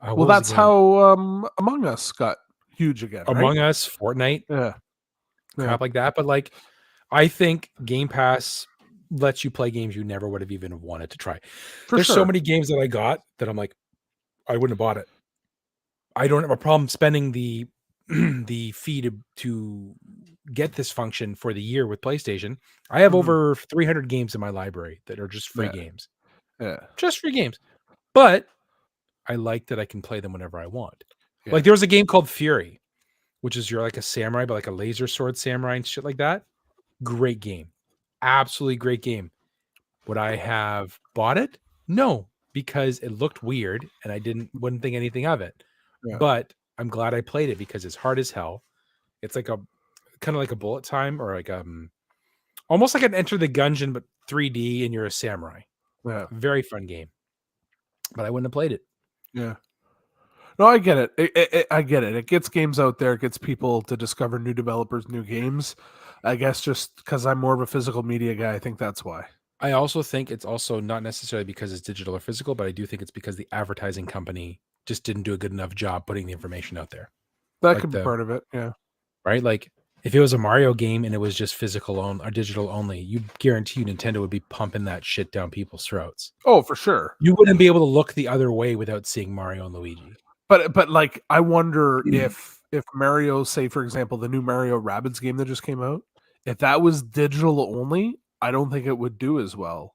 Well, that's how Among Us got huge again, right? Among Us, Fortnite, Yeah. crap like that. But like, I think Game Pass lets you play games you never would have even wanted to try. There's so many games that I got that I'm like, I wouldn't have bought it. I don't have a problem spending the the fee to get this function for the year with PlayStation. I have over 300 games in my library that are just free games. Yeah. Just free games. But I like that I can play them whenever I want. Yeah. Like there was a game called Fury, which is you're like a samurai, but like a laser sword samurai and shit like that. Great game. absolutely great game. Would I have bought it? No, because it looked weird and I wouldn't think anything of it. Yeah. But I'm glad I played it because it's hard as hell. It's like a kind of like a bullet time or like almost like an Enter the Gungeon but 3D and you're a samurai. Yeah. Very fun game. But I wouldn't have played it. Yeah. No, I get it. I get it. It gets games out there. It gets people to discover new developers, new games. I guess just because I'm more of a physical media guy, I think that's why. I also think it's also not necessarily because it's digital or physical, but I do think it's because the advertising company just didn't do a good enough job putting the information out there. That Like could be part of it. Yeah. right? Like if it was a Mario game and it was just physical or digital only, you guarantee Nintendo would be pumping that shit down people's throats. Oh, for sure. You wouldn't be able to look the other way without seeing Mario and Luigi. But like, I wonder if Mario, say for example, the new Mario Rabbids game that just came out, if that was digital only, I don't think it would do as well.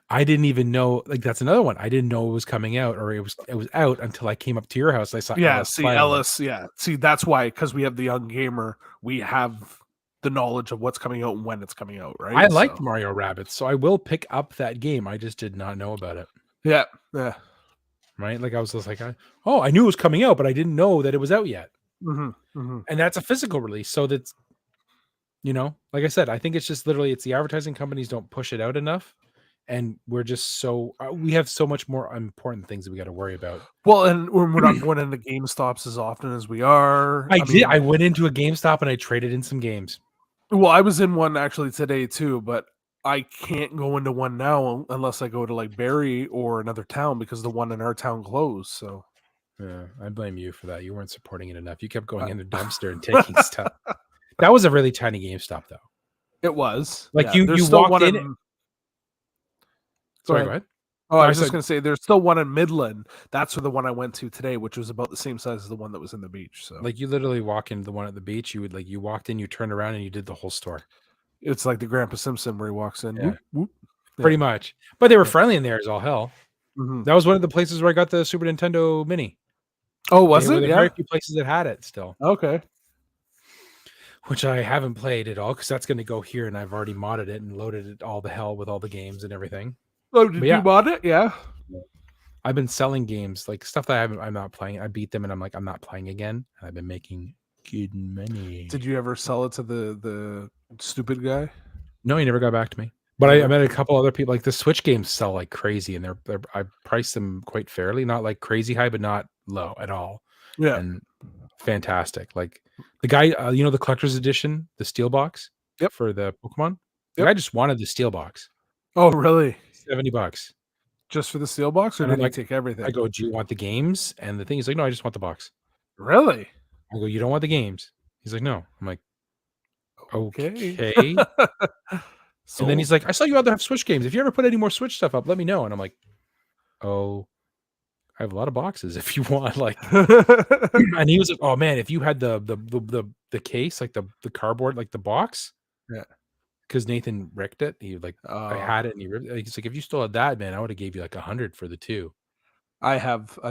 I didn't even know. Like that's another one. I didn't know it was coming out, or it was out until I came up to your house. I saw Ellis see playing Ellis. Yeah, see that's why, because we have the young gamer, we have the knowledge of what's coming out and when it's coming out. Right. I liked Mario Rabbids, so I will pick up that game. I just did not know about it. Yeah. Yeah. Right. Like I was just like, I knew it was coming out, but I didn't know that it was out yet. Mm-hmm, mm-hmm. And that's a physical release, so that's like I said, I think it's just literally it's the advertising companies don't push it out enough. And we're just we have so much more important things that we got to worry about. Well, and we're not going into GameStops as often as we are. I went into a GameStop and I traded in some games. Well, I was in one actually today too, but I can't go into one now unless I go to like Barrie or another town because the one in our town closed. So yeah, I blame you for that. You weren't supporting it enough. You kept going in the dumpster and taking stuff. That was a really tiny GameStop, though. It was like you walked in. Sorry, go ahead. Oh, I was just going to say there's still one in Midland. That's the one I went to today, which was about the same size as the one that was in the beach. So like you literally walk into the one at the beach. You walked in, you turned around, and you did the whole store. It's like the Grandpa Simpson where he walks in. Yeah. Whoop, whoop. Pretty much. But they were friendly in there as all hell. Mm-hmm. That was one of the places where I got the Super Nintendo Mini. Oh, was it? Yeah. Very few places that had it still. Okay. Which I haven't played at all because that's going to go here, and I've already modded it and loaded it all the hell with all the games and everything. Oh, did you mod it? Yeah. I've been selling games like stuff that I'm not playing. I beat them, and I'm like, I'm not playing again. And I've been making good money. Did you ever sell it to the stupid guy? No, he never got back to me. But I met a couple other people. Like the Switch games sell like crazy, and I priced them quite fairly, not like crazy high, but not low at all. Yeah, and fantastic. Like the guy, the collector's edition, the steel box, for the Pokemon. The guy just wanted the steel box. Oh, really? $70 just for the steel box, or did he take everything? I go, do you want the games? And the thing is like, no, I just want the box. Really? I go, you don't want the games? He's like, no. I'm like, okay. And then he's like, I saw you out there have Switch games. If you ever put any more Switch stuff up, let me know. And I'm like, oh, I have a lot of boxes if you want. Like, and he was like, oh man, if you had the case, like the cardboard, like the box, yeah. Because Nathan wrecked it. He like, I had it, and he's like, if you still had that, man, I would have gave you like 100 for the two. I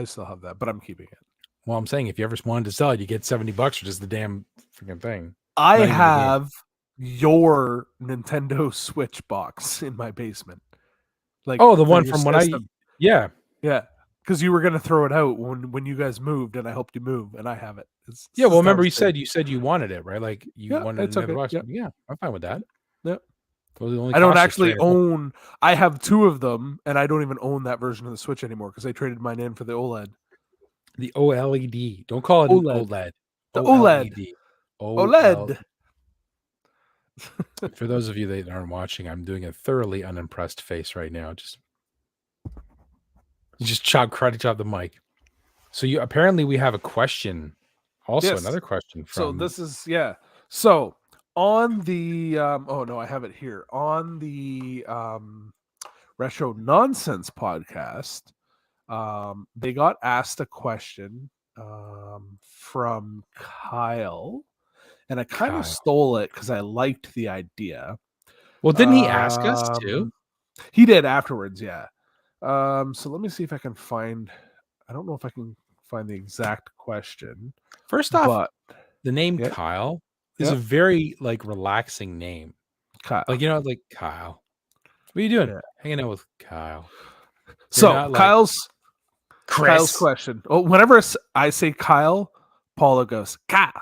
still have that, but I'm keeping it. Well, I'm saying if you ever wanted to sell it, you get $70 for just the damn freaking thing. I have your Nintendo Switch box in my basement. Like, oh, the one from when yeah, because you were gonna throw it out when you guys moved, and I helped you move, and I have it. Well, remember you said you wanted it, right? Like you wanted another box. Yeah, I'm fine with that. Yep. I don't actually own. I have two of them, and I don't even own that version of the Switch anymore because I traded mine in for the OLED. The OLED. Don't call it OLED. The OLED. OLED. For those of you that aren't watching, I'm doing a thoroughly unimpressed face right now. Just karate chop the mic. So apparently we have a question. Also, another question from. So this is So on the oh no, I have it here on the Retro Nonsense podcast. They got asked a question from Kyle, and I kind of stole it because I liked the idea. Well, didn't he ask us too? He did afterwards, yeah. So let me see if I can find. I don't know if I can find the exact question. First off, the name Kyle is a very like relaxing name. Kyle. Like, you know, like Kyle. What are you doing? Yeah. Hanging out with Kyle. You're So not like Kyle's Chris. question. Oh, whenever I say Kyle, Paula goes Kyle,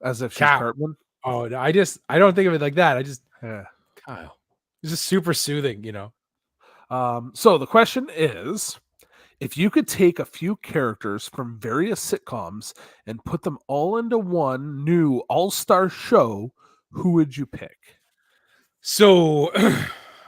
as if she's Kyle. Cartman. Oh, no, I don't think of it like that. I just Yeah. Kyle. It's just super soothing, you know. So the question is, if you could take a few characters from various sitcoms and put them all into one new all-star show, who would you pick? So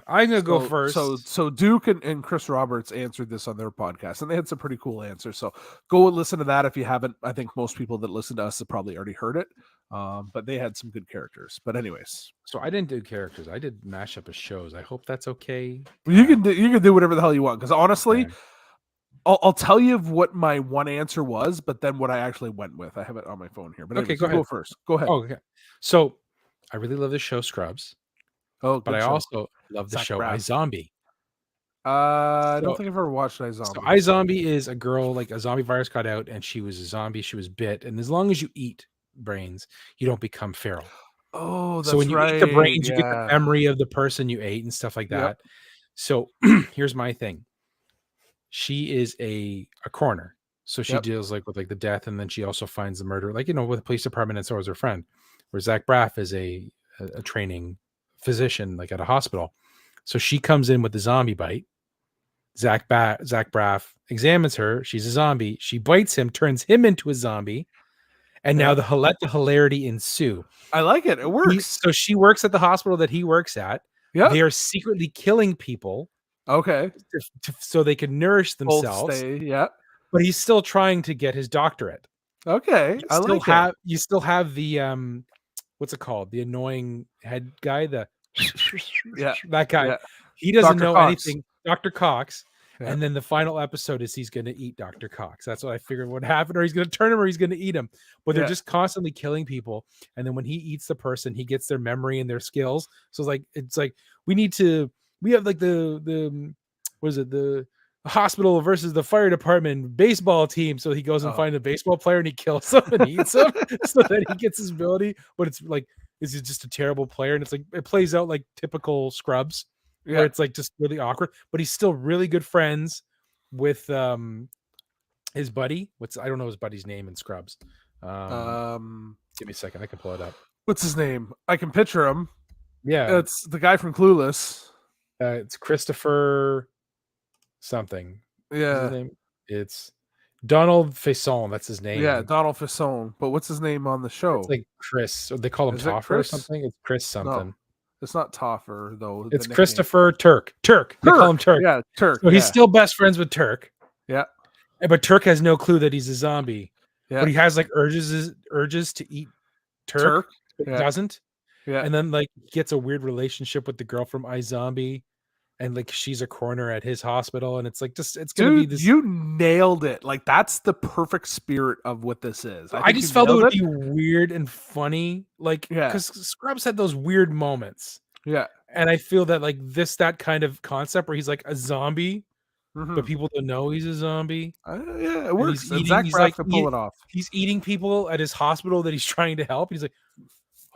I'm gonna go So, first. so Duke and Chris Roberts answered this on their podcast, and they had some pretty cool answers. So go and listen to that if you haven't. I think most people that listen to us have probably already heard it, but they had some good characters. But anyways, So I didn't do characters. I did mashup of shows. I hope that's okay. you can do whatever the hell you want. Because honestly, Okay. I'll tell you what my one answer was, but then what I actually went with. I have it on my phone here. But Okay, anyways, go you go ahead. first. Go ahead. Oh, okay. So I really love the show Scrubs, Oh, but good I show. also love the Zach show Braff. iZombie. I don't So- think I've ever watched iZombie. So iZombie is a girl, like a zombie virus got out and she was a zombie. She was bit. And as long as you eat brains, you don't become feral. Oh, that's So when you right. eat the brains, you get Yeah. the memory of the person you ate and stuff like that. Yep. So here's my thing. She is a coroner. So she Yep. deals like with like the death, and then she also finds the murder, like, you know, with the police department, and so is her friend. Where Zach Braff is a training physician, like at a hospital. So she comes in with the zombie bite. Zach Braff examines her. She's a zombie. She bites him, turns him into a zombie, and now let the hilarity ensue. I like it. It works. So she works at the hospital that he works at. Yeah. They are secretly killing people. Okay. So they can nourish Both themselves. stay. Yeah. But he's still trying to get his doctorate. Okay. I like it. You still have the what's it called? The annoying head guy, that guy. Yeah. He doesn't Dr. know Cox. anything. Dr. Cox. Yeah. And then the final episode is he's going to eat Dr. Cox. That's what I figured would happen, or he's going to turn him, or he's going to eat him. But they're just constantly killing people. And then when he eats the person, he gets their memory and their skills. So it's like we have like the what is it, the hospital versus the fire department baseball team. So he goes and finds a baseball player and he kills him and eats him so that he gets his ability. But it's like, is he just a terrible player? And it's like it plays out like typical Scrubs. Yeah. Where it's like just really awkward, but he's still really good friends with his buddy. I don't know his buddy's name in Scrubs. Give me a second, I can pull it up. What's his name? I can picture him. Yeah, it's the guy from Clueless. It's Christopher something. Yeah, what's his name? It's Donald Faison. That's his name. Yeah, Donald Faison. But what's his name on the show? It's like Chris. Or they call him Toffer or something. It's Chris something. No. It's not Toffer though. It's Christopher Turk. They call him Turk. Yeah, Turk. So he's still best friends with Turk. Yeah. But Turk has no clue that he's a zombie. Yeah. But he has like urges to eat Turk. But he doesn't. Yeah. And then like gets a weird relationship with the girl from iZombie. And like she's a coroner at his hospital, and it's like it's gonna be this. You nailed it. Like that's the perfect spirit of what this is. I just felt it would be weird and funny, like because Scrubs had those weird moments. Yeah, and I feel that like that kind of concept where he's like a zombie, but people don't know he's a zombie. Yeah, it works. And Zach Braff can pull it off. He's eating people at his hospital that he's trying to help. He's like,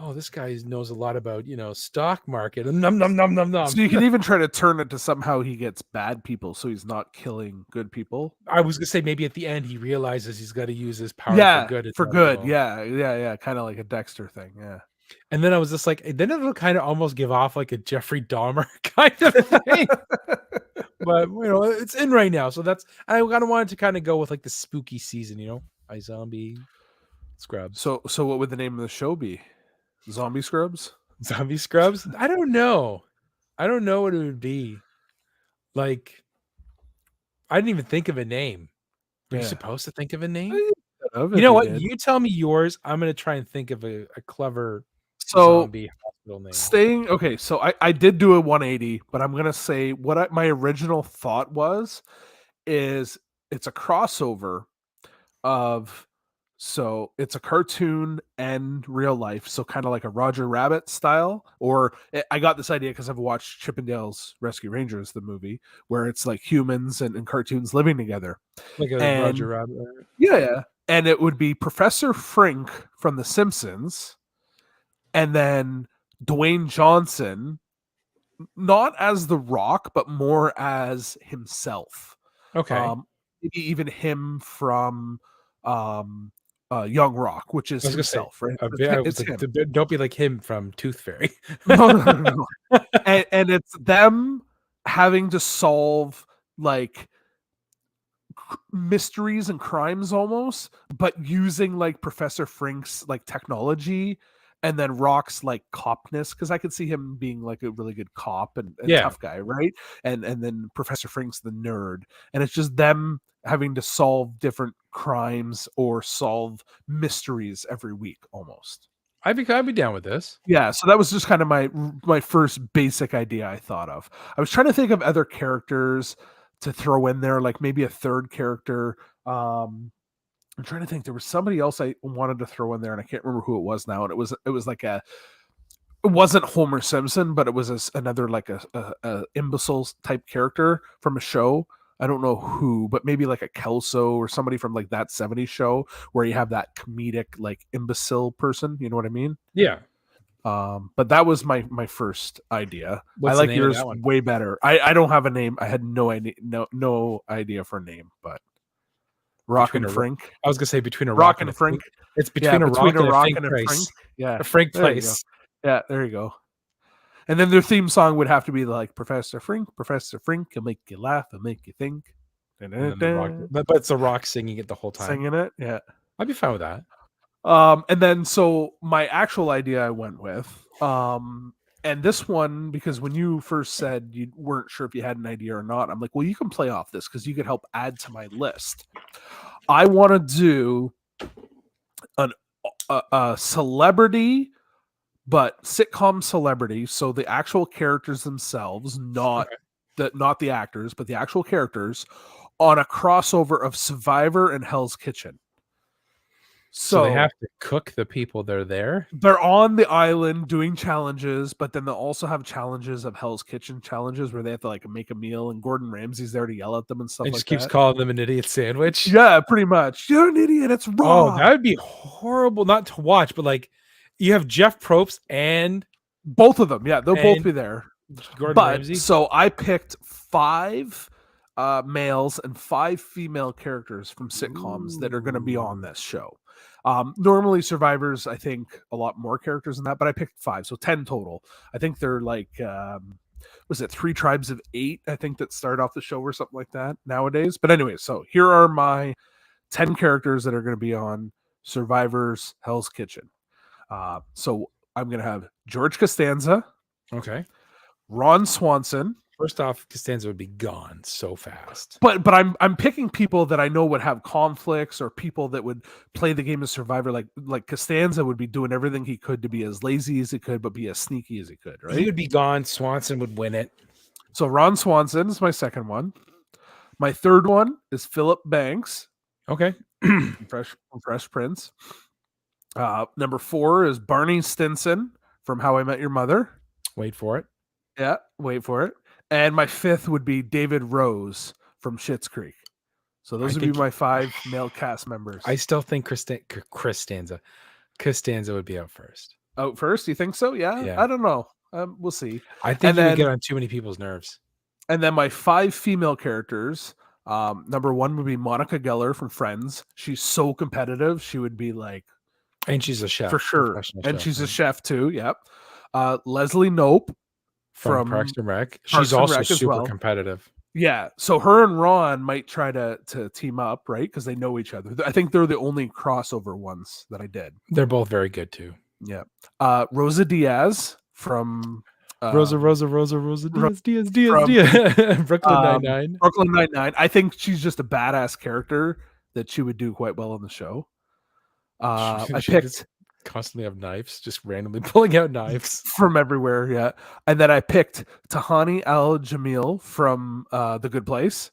oh, this guy knows a lot about, stock market and nom. So you can even try to turn it to somehow he gets bad people, so he's not killing good people. I was gonna say maybe at the end he realizes he's got to use his power for good. For good. Yeah. Kind of like a Dexter thing. Yeah. And then I was just like, then it'll kind of almost give off like a Jeffrey Dahmer kind of thing. But it's in right now, so I kind of wanted to kind of go with like the spooky season, iZombie, Scrubs. So what would the name of the show be? Zombie Scrubs? Zombie Scrubs? I don't know what it would be. Like, I didn't even think of a name. Are you supposed to think of a name? You know what? You tell me yours. I'm going to try and think of a clever zombie hospital name. So I did do a 180, but I'm going to say what my original thought is it's a crossover of... So it's a cartoon and real life. So kind of like a Roger Rabbit style, or I got this idea because I've watched Chippendale's Rescue Rangers, the movie, where it's like humans and cartoons living together. Like a Roger Rabbit. Yeah. And it would be Professor Frink from The Simpsons, and then Dwayne Johnson, not as The Rock, but more as himself. Okay. Maybe even him from um, Young Rock, which I is was gonna say, himself, right? I was It's like, him. don't be like him from Tooth Fairy. No, no, no, no. And it's them having to solve like mysteries and crimes almost, but using like Professor Frink's like technology and then Rock's like copness, because I could see him being like a really good cop and Yeah, tough guy, right? And then Professor Frink's the nerd. And it's just them having to solve different crimes or solve mysteries every week almost. I'd be down with this. Yeah, so that was just kind of my first basic idea I thought of. I was trying to think of other characters to throw in there, like maybe a third character. I'm trying to think. There was somebody else I wanted to throw in there, and I can't remember who it was now. And it was like it wasn't Homer Simpson, but it was another like a imbecile type character from a show. I don't know who, but maybe like a Kelso or somebody from like that '70s show where you have that comedic like imbecile person. You know what I mean? Yeah. But that was my first idea. I What's the like name of yours that one? way better. I don't have a name. I had no idea for a name, but Rock Between and a Frink. I was gonna say between a Rock rock and and a Frink. think. It's Yeah, between a between rock a and a rock think and a price. Frink. Yeah, A Frank there you go. place. Yeah, there you go. And then their theme song would have to be like Professor Frink can make you laugh and make you think. And then the rock, Da-da-da. but it's the rock singing it the whole time. Singing it. Yeah. I'd be fine with that. And then so my actual idea I went with, and this one, because when you first said you weren't sure if you had an idea or not, I'm like, well, you can play off this because you could help add to my list. I want to do an a celebrity, but sitcom celebrity, so the actual characters themselves, Okay. not the actors, but the actual characters, on a crossover of Survivor and Hell's Kitchen. So they have So to cook the people that are there. they're on the island doing challenges, but then they'll also have challenges of Hell's Kitchen challenges where they have to like make a meal, and Gordon Ramsay's there to yell at them and stuff And like just keeps that. calling them an idiot sandwich. Yeah, pretty much. You're an idiot. It's Oh, raw. that would be horrible not to watch, but like you have Jeff Probst and Both of them. Yeah, they'll both and be there. Gordon But Ramsay. so I picked 5 males and 5 female characters from sitcoms that are going to be on this show. Normally Survivors, I think a lot more characters than that, but I picked 5, so 10 total. I think they're like was it 3 tribes of 8, I think, that start off the show or something like that nowadays. But anyway, so here are my 10 characters that are going to be on Survivors Hell's Kitchen. So I'm going to have George Costanza, Okay. Ron Swanson. First off, Costanza would be gone so fast. But I'm picking people that I know would have conflicts, or people that would play the game of Survivor. Like Costanza would be doing everything he could to be as lazy as he could, but be as sneaky as he could, He right? would be gone. Swanson would win it. So Ron Swanson is my second one. My third one is Philip Banks, Okay. from Fresh Prince. Number 4 is Barney Stinson from How I Met Your Mother. Wait for it. Yeah, wait for it. And my 5th would be David Rose from Schitt's Creek. So those would be my 5 male cast members. I still think Costanza would be out first. Out first, you think so? Yeah, Yeah. I don't know. We'll see. I think And you would then, get on too many people's nerves. and then my 5 female characters. Number 1 would be Monica Geller from Friends. She's so competitive. She would be like, And she's a chef. for sure, professional and chef, she's a right? chef too. Yep. Leslie Knope From from Parks and Rec. Parks She's and also Rec as super well. competitive. Yeah, so her and Ron might try to team up, right? Because they know each other. I think they're the only crossover ones that I did. They're both very good too. Yeah. Rosa Diaz from Rosa Diaz. Brooklyn Nine-Nine. Brooklyn Nine-Nine. I think she's just a badass character that she would do quite well on the show. I She picked just constantly have knives, just randomly pulling out knives. from everywhere, yeah. And then I picked Tahani Al-Jamil from The Good Place.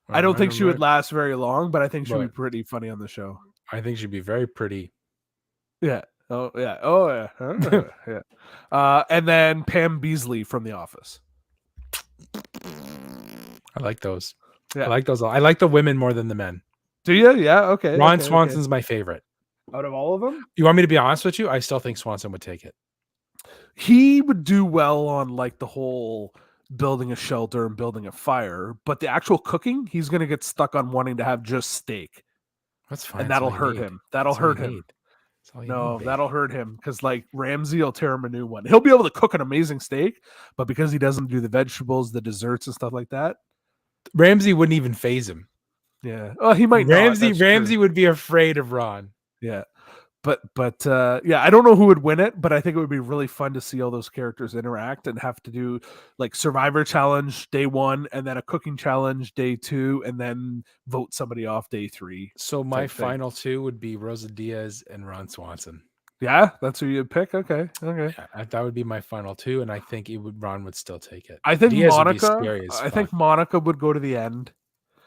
I don't think she would last very long, but I think she'd be Right. pretty funny on the show. I think she'd be very pretty. Yeah. Oh yeah. Oh yeah. Yeah. And then Pam Beasley from The Office. I like those. Yeah. I like those. I like the women more than the men. Do you? Yeah. Okay. Ron okay, Swanson's my favorite. okay. Out of all of them. You want me to be honest with you? I still think Swanson would take it. He would do well on like the whole building a shelter and building a fire, but the actual cooking, he's going to get stuck on wanting to have just steak, That's fine. and That's all that'll you hurt need. him. That'll That's all you hurt him. need. That's all you No, need, that'll baby. hurt him because like Ramsey will tear him a new one. He'll be able to cook an amazing steak, but because he doesn't do the vegetables, the desserts, and stuff like that, Ramsey wouldn't even phase him. yeah. Oh, he might not. That's Ramsey true. would be afraid of Ron. Yeah. But yeah, I don't know who would win it, but I think it would be really fun to see all those characters interact and have to do like Survivor Challenge day 1, and then a cooking challenge day 2, and then vote somebody off day 3. So my type thing. final 2 would be Rosa Diaz and Ron Swanson. Yeah, that's who you'd pick. Okay. Yeah, that would be my final 2, and I think Ron would still take it. I think Diaz would be Monica. scary as I fuck. think Monica would go to the end.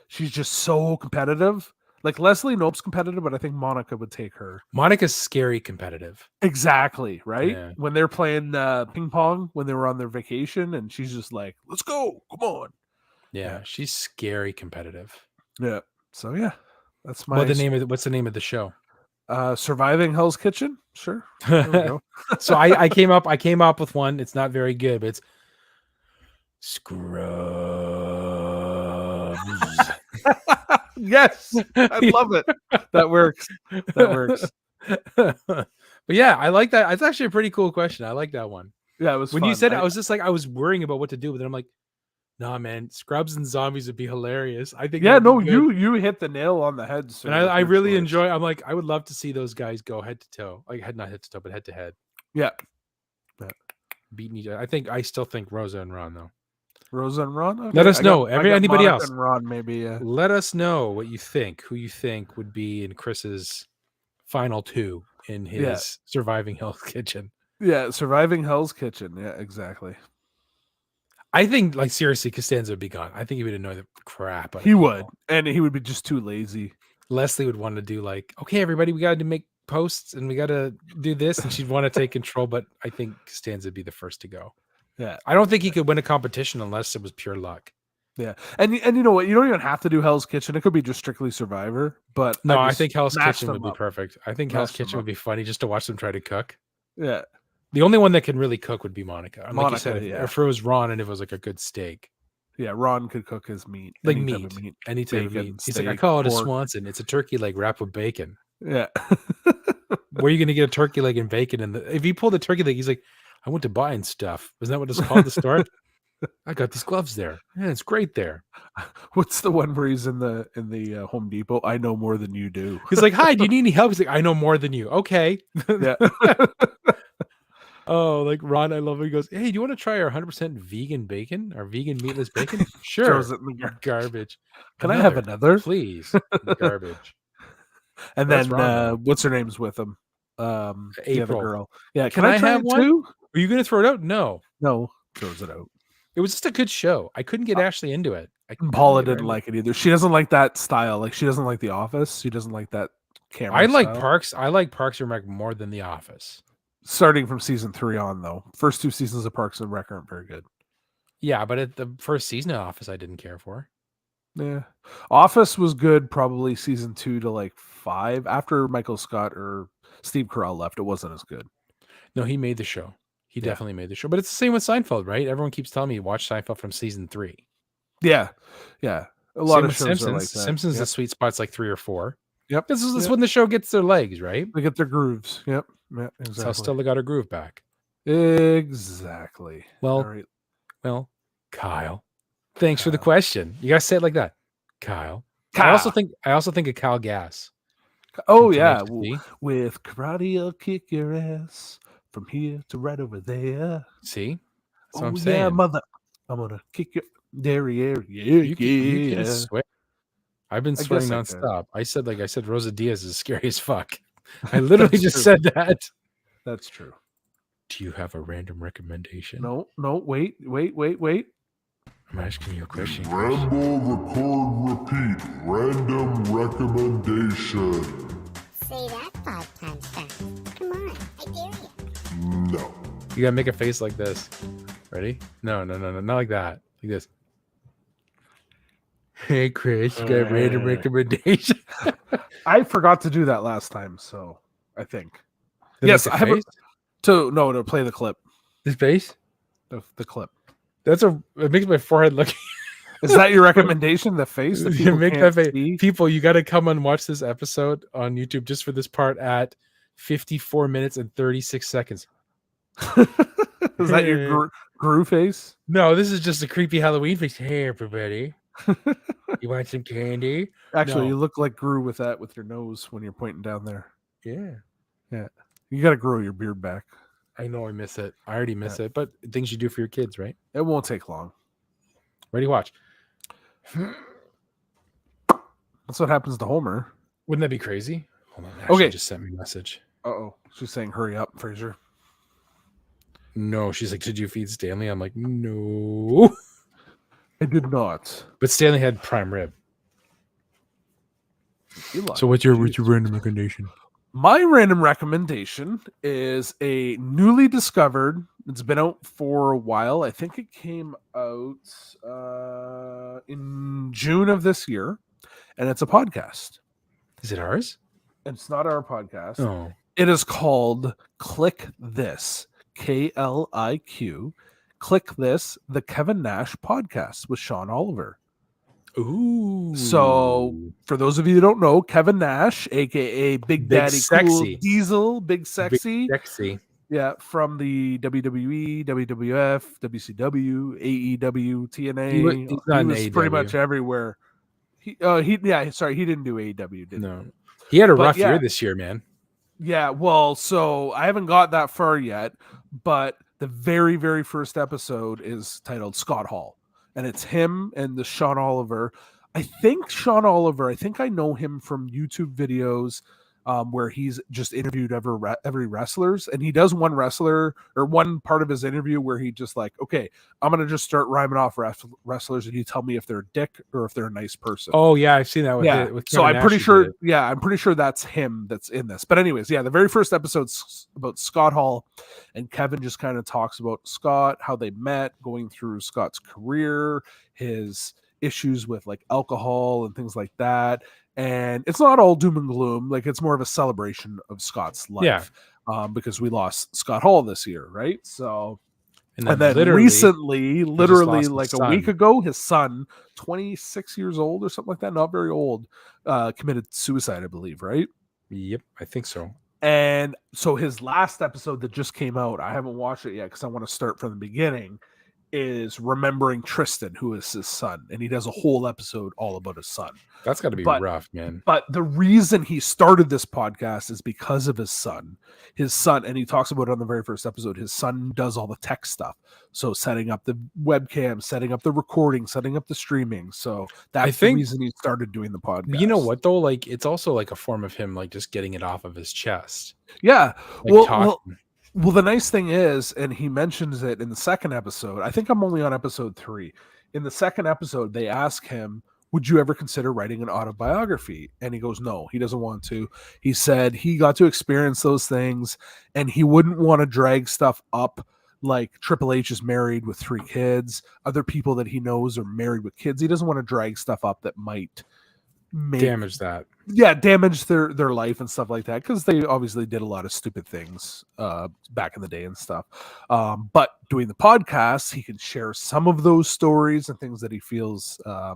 She's just so competitive. Like Leslie Knope's competitive, but I think Monica would take her. Monica's scary competitive. Exactly, right? Yeah. When they're playing ping pong when they were on their vacation, and she's just like, "Let's go, come on." Yeah, she's scary competitive. Yeah. So yeah, that's my What's the name of the show? Surviving Hell's Kitchen. Sure. There we go. So I came up with one. It's not very good, but it's Scrubs. Yes, I love it. That works. That works. But yeah, I like that. It's actually a pretty cool question. I like that one. Yeah, it was When fun. you said it, I was just like, I was worrying about what to do, but then I'm like, nah, man, Scrubs and zombies would be hilarious. I think. Yeah, that'd no, be good. you hit the nail on the head. Sir, And I really enjoy. I'm like, I would love to see those guys go head to toe, like not head to toe, but head to head, Yeah, beating each other. I still think Rosa and Ron though. Rosa and Ron. Okay. Let us I know. got- I got Anybody Monica else? And Ron, maybe. Yeah. Let us know what you think. Who you think would be in Chris's final 2 in his Surviving Hell's Kitchen. Yeah, Surviving Hell's Kitchen. Yeah, exactly. I think, like, seriously, Costanza would be gone. I think he would annoy the crap out of He people. would, and he would be just too lazy. Leslie would want to do like, okay, everybody, we got to make posts and we got to do this, and she'd want to take control. But I think Costanza would be the first to go. Yeah, I don't think he could win a competition unless it was pure luck. yeah, and you know what? You don't even have to do Hell's Kitchen. It could be just strictly Survivor. But No, I just think Hell's mash Kitchen them would be up. perfect. I think Hell's Mash them Kitchen would up. be funny just to watch them try to cook. Yeah, The only one that can really cook would be Monica. And like you said, Monica, yeah. if it was Ron and if it was like a good steak, yeah. Ron could cook his meat, like any type meat, of meat. any type of Bacon, meat. He's like, I steak, call it a pork. Swanson. It's a turkey leg wrapped with bacon. Yeah, Where are you going to get a turkey leg and bacon? And if you pull the turkey leg, he's like, I went to buying stuff. Isn't that what it's called? The store. I got these gloves there. Yeah, it's great there. What's the one where he's in the Home Depot? I know more than you do. He's like, hi, do you need any help? He's like, I know more than you. Okay. Yeah. Oh, like Ron, I love it. He goes, hey, do you want to try our 100% vegan bacon? Our vegan meatless bacon? Sure. Throws it in the Garbage. Can I have another? Please. Garbage. And That's then Ron, though. what's her name's with him? The other April. girl. Yeah, Can I try have it one? too? Are you going to throw it out? No. No, throws it out. It was just a good show. I couldn't get Ashley into it. Paula didn't like it either. She doesn't like that style. Like she doesn't like The Office. She doesn't like that camera. I like style. Parks. I like Parks and Rec more than The Office. Starting from season 3 on though. First 2 seasons of Parks and Rec aren't very good. Yeah, but at the first season of Office, I didn't care for. Yeah. Office was good probably season 2 to like 5. After Michael Scott or Steve Carell left, it wasn't as good. No, he made the show. He Yeah. definitely made the show. But it's the same with Seinfeld, right? Everyone keeps telling me watch Seinfeld from season 3. Yeah. Yeah. A lot Same of with shows Simpsons. are like that. Simpsons, Yep. the sweet spot's like 3 or 4. Yep. This is Yep. when the show gets their legs, right? They get their grooves. Yep. Yeah, That's how exactly. Stella got her groove back. Exactly. Well, All right. Well, Kyle, thanks for the Kyle. question. You guys say it like that, Kyle. I also think of Kyle Gass. Oh from yeah, Tenacious D. with karate, I'll kick your ass from here to right over there. See, that's what Oh I'm yeah, saying. mother, I'm gonna kick your derriere. Yeah, You can swear. I've been I swearing guess I could. nonstop. I said Rosa Diaz is scary as fuck. I literally That's just true. said that. That's true. Do you have a random recommendation? No, wait. I'm asking you a question. Ramble, record, repeat. Random recommendation. Say that 5 times fast. Come on, I dare you. No. You gotta make a face like this. Ready? No, not like that. Like this. Hey Chris, you got a random recommendation? I forgot to do that last time, so I think To yes, make a I have face? to play the clip. His face? The clip. It makes my forehead look. Is that your recommendation? The face that You people make can't that face. see? People, you got to come and watch this episode on YouTube just for this part at 54 minutes and 36 seconds. Is that your Gru face? No, this is just a creepy Halloween face. Hey, everybody. You want some candy? Actually, No. you look like Gru with your nose when you're pointing down there. Yeah. You got to grow your beard back. I know I miss it. I already miss it. But things you do for your kids, right? It won't take long. Ready, watch. That's what happens to Homer. Wouldn't that be crazy? Hold on. Ashley Okay. just sent me a message. Uh-oh. She's saying, hurry up, Fraser. No, she's like, did you feed Stanley? I'm like, no. I did not. But Stanley had prime rib. Eli. So what's your random recommendation? My random recommendation is a newly discovered, it's been out for a while. I think it came out in June of this year, and it's a podcast. Is it ours? It's not our podcast. Oh. It is called Click This, KLIQ. Click This, the Kevin Nash podcast with Sean Oliver. Ooh. So, for those of you who don't know, Kevin Nash, aka Big Daddy Sexy. Cool Diesel, Big Sexy, Sexy. yeah, from the WWE, WWF, WCW, AEW, TNA. He was He was pretty much everywhere. He didn't do AEW, did No. He had a But rough yeah. year this year, man. Yeah, well, so I haven't got that far yet, but the very, very first episode is titled Scott Hall, and it's him and the Sean Oliver. I think I know him from YouTube videos where he's just interviewed every wrestlers, and he does one wrestler or one part of his interview where he just like, okay, I'm going to just start rhyming off wrestlers, and you tell me if they're a dick or if they're a nice person. Oh yeah, I've seen that with Yeah, with so Kevin I'm pretty Nash, he sure. did it. Yeah, I'm pretty sure that's him that's in this. But anyways, yeah, the very first episode's about Scott Hall, and Kevin just kind of talks about Scott, how they met, going through Scott's career, his issues with like alcohol and things like that. And it's not all doom and gloom. Like it's more of a celebration of Scott's life. Yeah. Because we lost Scott Hall this year, right? So. And then literally, recently, like his a week son. ago, his son, 26 years old or something like that, not very old, committed suicide, I believe, right? Yep, I think so. And so his last episode that just came out, I haven't watched it yet because I want to start from the beginning, is remembering Tristan, who is his son. And he does a whole episode all about his son. That's got to be rough, man. But the reason he started this podcast is because of his son. His son, and he talks about it on the very first episode, his son does all the tech stuff. So setting up the webcam, setting up the recording, setting up the streaming. So that's the reason he started doing the podcast. You know what, though? Like, it's also like a form of him, like, just getting it off of his chest. Yeah. Like Well, the nice thing is, and he mentions it in the second episode, I think I'm only on episode 3. In the second episode, they ask him, would you ever consider writing an autobiography? And he goes, no, he doesn't want to. He said he got to experience those things and he wouldn't want to drag stuff up like Triple H is married with 3 kids. Other people that he knows are married with kids. He doesn't want to drag stuff up that might damage that. Yeah, damage their life and stuff like that, because they obviously did a lot of stupid things back in the day and stuff. But doing the podcast, he can share some of those stories and things that he feels are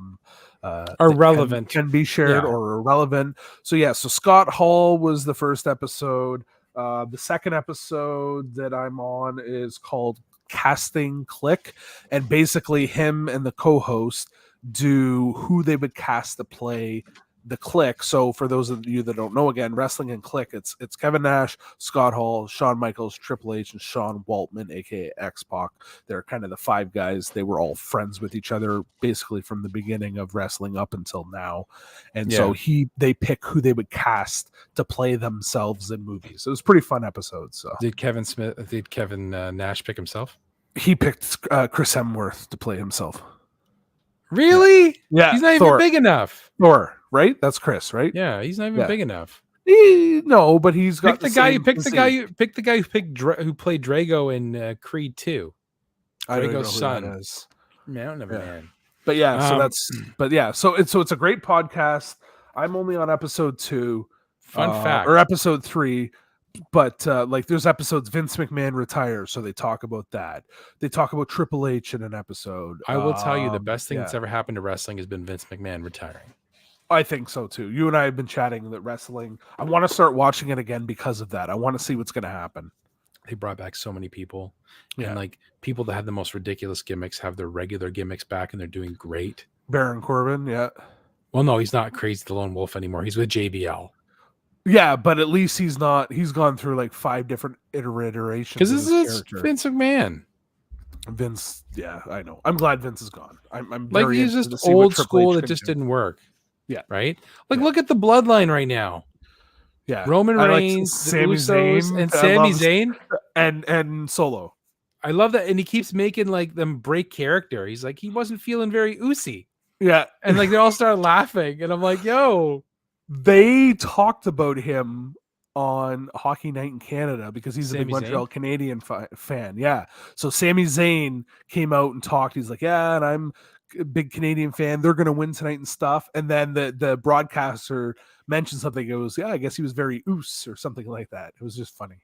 relevant, can be shared or irrelevant. So so Scott Hall was the first episode. The second episode that I'm on is called Casting Click, and basically him and the co-host do who they would cast to play the Click. So for those of you that don't know, again, Wrestling and Click, it's Kevin Nash, Scott Hall, Shawn Michaels, Triple H, and Sean Waltman, aka X-Pac. They're kind of the 5 guys. They were all friends with each other basically from the beginning of wrestling up until now. And so they pick who they would cast to play themselves in movies. So it was a pretty fun episode. So did Kevin Nash pick himself? He picked Chris Hemsworth to play himself. Really? Yeah. He's not even big enough. Thor, right? That's Chris, right? Yeah, he's not even big enough. No, but he's got the guy who played Drago in Creed 2. Drago's son. Man. But so it's a great podcast. I'm only on episode 2. Fun fact. Or episode 3. but like there's episodes Vince McMahon retires, so they talk about that. They talk about Triple H in an episode. I will tell you the best thing yeah. that's ever happened to wrestling has been Vince McMahon retiring. I think so too. You and I have been chatting that wrestling. I want to start watching it again because of that. I want to see what's going to happen. They brought back so many people, Yeah. and like people that had the most ridiculous gimmicks have their regular gimmicks back, and they're doing great. Baron Corbin, yeah. Well, no, he's not Crazy the Lone Wolf anymore. He's with JBL. Yeah, but at least he's not. He's gone through like 5 different iterations. Because of this his is character. Vince McMahon. Vince, yeah, I know. I'm glad Vince is gone. I'm Like very he's interested just to see what old Triple school H that can just do. didn't work. Yeah. Right? Like Yeah. look at the bloodline right now. Yeah, Roman I like Reigns, the Sami Usos, Zayn, and I Sami love- Zayn. and Solo. I love that. And he keeps making like them break character. He's like, he wasn't feeling very oozy. Yeah, And like they all start laughing. And I'm like, yo. they talked about him on Hockey Night in Canada because he's a big Sami Zayn? Montreal Canadian fan. Yeah, so Sami Zayn came out and talked. He's like, yeah, and I'm a big Canadian fan. They're going to win tonight and stuff. And then the broadcaster mentioned something. It was, yeah, I guess he was very oos or something like that. It was just funny.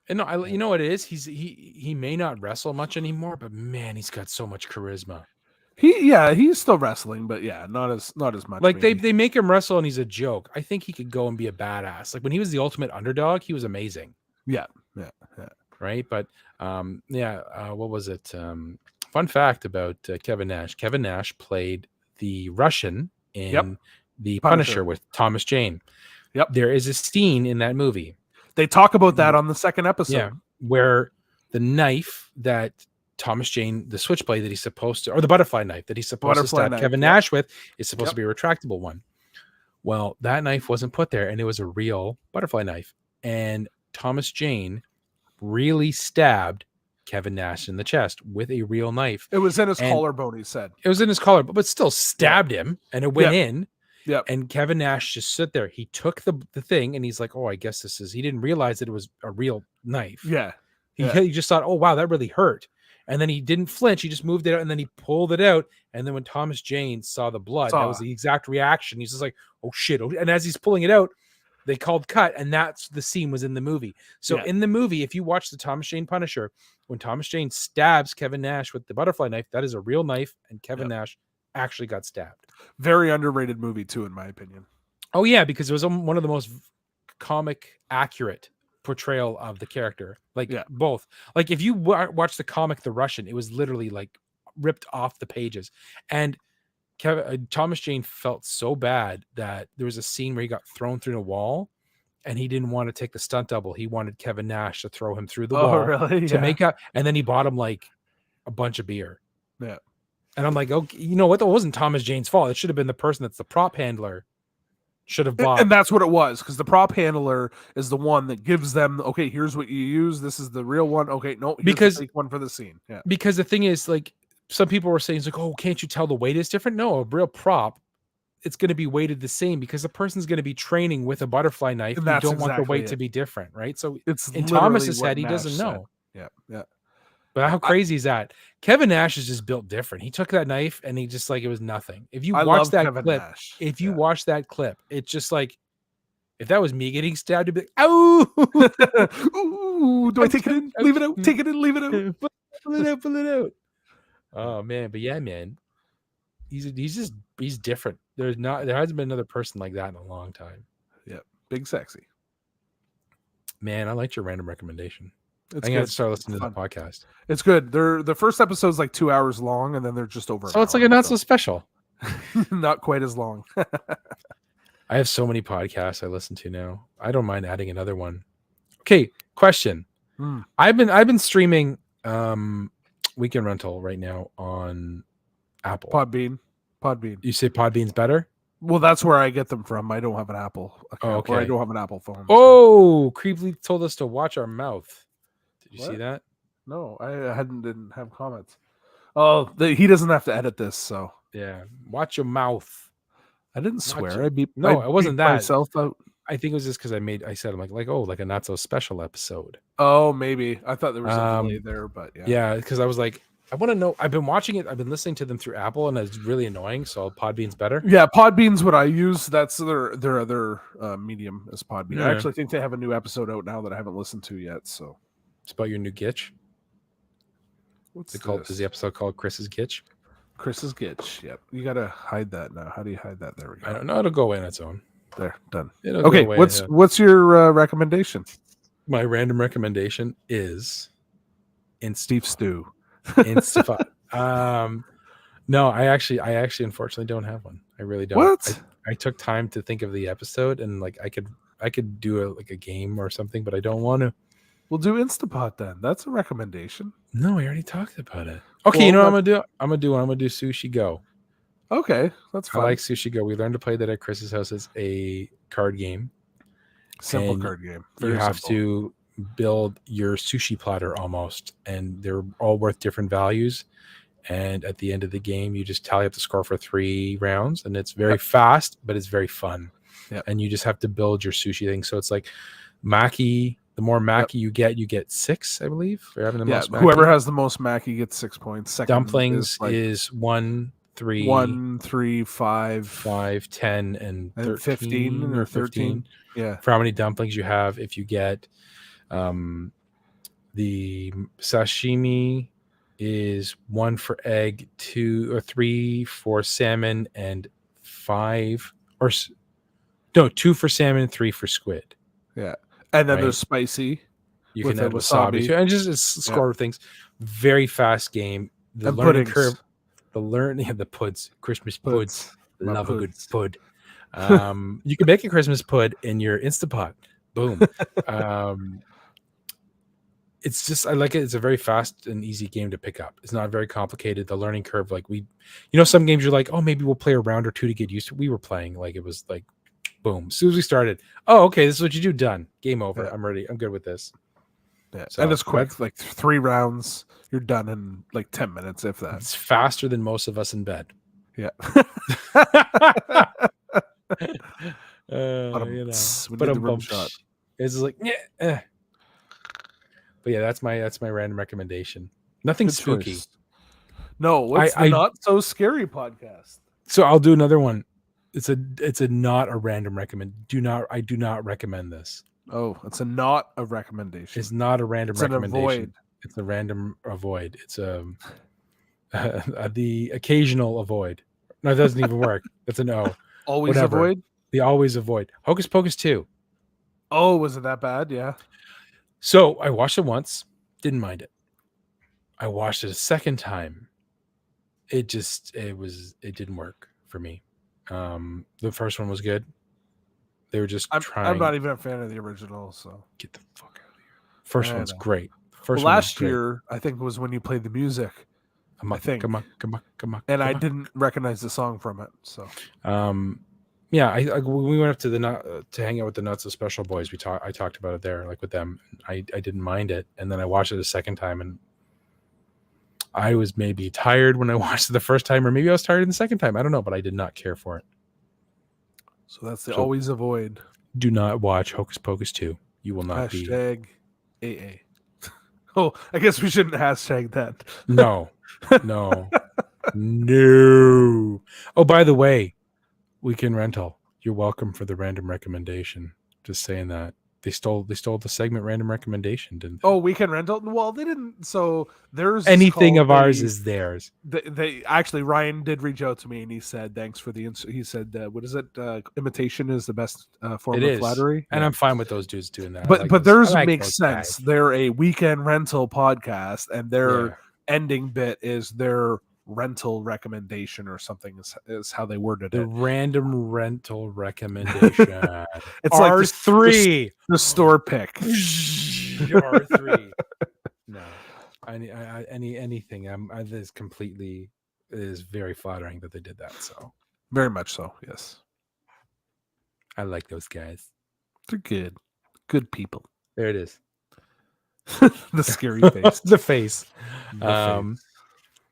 And no, you know what it is? He may not wrestle much anymore, but man, he's got so much charisma. He's still wrestling, but yeah, not as much. Like maybe. they make him wrestle and he's a joke. I think he could go and be a badass. Like when he was the ultimate underdog, he was amazing. yeah. Right. But what was it? Fun fact about Kevin Nash. Kevin Nash played the Russian in the Punisher with Thomas Jane. Yep. There is a scene in that movie. They talk about that on the second episode. Yeah. Where the knife that Thomas Jane, the switchblade that he's supposed to, or the butterfly knife that he's supposed to stab Kevin Nash with, is supposed to be a retractable one. Well, that knife wasn't put there, and it was a real butterfly knife. And Thomas Jane really stabbed Kevin Nash in the chest with a real knife. It was in his collarbone, he said. It was in his collar, but still stabbed him, and it went in. Yeah. And Kevin Nash just stood there. He took the thing, and he's like, oh, I guess this is, he didn't realize that it was a real knife. Yeah. He just thought, oh, wow, that really hurt. And then he didn't flinch. He just moved it out and then he pulled it out. And then when Thomas Jane saw the blood, that was the exact reaction. He's just like, oh, shit. And as he's pulling it out, they called cut. And that's the scene was in the movie. So in the movie, if you watch the Thomas Jane Punisher, when Thomas Jane stabs Kevin Nash with the butterfly knife, that is a real knife. And Kevin Nash actually got stabbed. Very underrated movie, too, in my opinion. Oh, yeah, because it was one of the most comic accurate portrayal of the character. Like both. Like if you watch the comic The Russian, it was literally like ripped off the pages. And Thomas Jane felt so bad that there was a scene where he got thrown through the wall and he didn't want to take the stunt double. He wanted Kevin Nash to throw him through the wall to make up. And then he bought him like a bunch of beer. Yeah. And I'm like, okay, you know what? That wasn't Thomas Jane's fault. It should have been the person that's the prop handler should have bought. And that's what it was, because the prop handler is the one that gives them, okay, here's what you use. This is the real one. Okay, no, here's because the fake one for the scene. Yeah. Because the thing is, like, some people were saying, it's like, oh, can't you tell the weight is different? No, a real prop, it's going to be weighted the same because the person's going to be training with a butterfly knife. You don't want the weight to be different, right? So it's in Thomas's head, he doesn't know. Yeah. But how crazy is that? Kevin Nash is just built different. He took that knife and he just like it was nothing. If you watch that clip, watch that clip, it's just like if that was me getting stabbed, it'd be like, "Ow! Ooh, do I take it in? Leave it out. Take it in. Leave it out. Pull it out." Oh man, but yeah, man, he's different. There hasn't been another person like that in a long time. Yeah, big sexy. Man, I liked your random recommendation. It's I'm good. gonna start listening to the podcast. It's good. The first episode's like 2 hours long, and then they're just over. So it's like a not so special. Not quite as long. I have so many podcasts I listen to now. I don't mind adding another one. Okay, question. I've been streaming Weekend Rental right now on Apple. Podbean. You say Podbean's better? Well, that's where I get them from. I don't have an Apple account, or I don't have an Apple phone. Oh, Creeply told us to watch our mouth. Did you see that? No, I didn't have comments. Oh, he doesn't have to edit this, so yeah. Watch your mouth. I didn't swear. It wasn't that. Myself out. I think it was just because I said I'm like a not so special episode. Oh, maybe I thought there was a delay there, but yeah, because I was like I want to know. I've been watching it. I've been listening to them through Apple, and it's really annoying. So Podbean's better. Yeah, Podbean's what I use. That's their other medium is Podbean. I Yeah. actually think they have a new episode out now that I haven't listened to yet. So It's about your new Gitch. what's Is the episode called Chris's Gitch? Chris's Gitch. Yep. You gotta hide that now. How do you hide that? There we go. I don't know. It'll go away on its own. There, done. It'll go Okay, away, what's your recommendation? my random recommendation is Steve Stew. Instapot. No, I actually unfortunately don't have one. I really don't. What? I took time to think of the episode, and like I could do a game or something, but I don't want to. We'll do Instapot then. That's a recommendation. No, we already talked about it. Okay, Well, you know what I'm gonna do? I'm gonna do Sushi Go. Okay, that's I fine. like Sushi Go. We learned to play that at Chris's house as a card game. Simple and card game. You Very have simple. to build your sushi platter almost, and they're all worth different values. And at the end of the game, you just tally up the score for 3 rounds, and it's very fast, but it's very fun. Yep. And you just have to build your sushi thing. So it's like maki. The more maki you get 6, I believe. For having the most maki. Whoever has the most maki gets 6 points. Second dumplings is, like 1, 3, 1, 3, 5, 5, 10, and 13 15 or 13. Yeah. For how many dumplings you have. If you get the sashimi is 1 for egg, 2 or 3 for salmon, and 2 for salmon, 3 for squid. Yeah. And then Right. there's spicy. You With can add the wasabi wasabi. too, and just score things. Very fast game. The And learning puddings. curve. The puds, Christmas puds. My Love a good puds. pud. You can make a Christmas pud in your Instapot. Boom. It's just, I like it. It's a very fast and easy game to pick up. It's not very complicated. The learning curve, like some games you're like, oh, maybe we'll play a round or 2 to get used to. We were playing like it was like, boom. As soon as we started, oh, okay, this is what you do. Done. Game over. Yeah. I'm ready. I'm good with this. Yeah. So and it's quick. that's- Like 3 rounds. You're done in like 10 minutes, if that. It's faster than most of us in bed. Yeah. You know, We need the but rim shot. it's just like, yeah. But yeah, that's my random recommendation. Nothing Good spooky. choice. No, it's I- the Not So Scary podcast. So I'll do another one. It's a not a random recommend. I do not recommend this. Oh, it's not a recommendation. It's not a random It's an recommendation. avoid. It's a random avoid. It's the occasional avoid. No, it doesn't even work. That's a no. Always whatever. avoid. The always avoid. Hocus Pocus 2. Oh, was it that bad? Yeah. So I watched it once, didn't mind it. I watched it a second time. It didn't work for me. The first one was good. They were just trying. I'm not even a fan of the original. So Get the fuck out of here. First I one's know. great. Well, First one was last great. year, I think was when you played the music, Come on, I think. come on. and I didn't recognize the song from it. So Yeah, we went up to to hang out with the Not So Special Boys. I talked about it there, like with them. I didn't mind it, and then I watched it a second time, and I was maybe tired when I watched it the first time, or maybe I was tired in the second time. I don't know, but I did not care for it. that's the So- always avoid. Do not watch Hocus Pocus 2. You will not be. Hashtag AA. Oh, I guess we shouldn't hashtag that. No, no, no. Oh, by the way, Weekend Rental. You're welcome for the random recommendation. Just saying that they stole the segment random recommendation, didn't they? Oh, Weekend Rental. Well, they didn't. So there's Anything of ours is. is theirs. They actually, Ryan did reach out to me and he said thanks for the he said what is it, imitation is the best form It of is. flattery, And Yeah. I'm fine with those dudes doing that. I but like but those- theirs I like makes those sense. guys. They're a weekend rental podcast and their Yeah. ending bit is their rental recommendation or something is how they worded The it. random rental recommendation. It's like R3. the store pick. R3. No. Anything. This is completely. It is very flattering that they did that. So Very much so. Yes, I like those guys. they're good people. There it is. The scary face. The face. The face.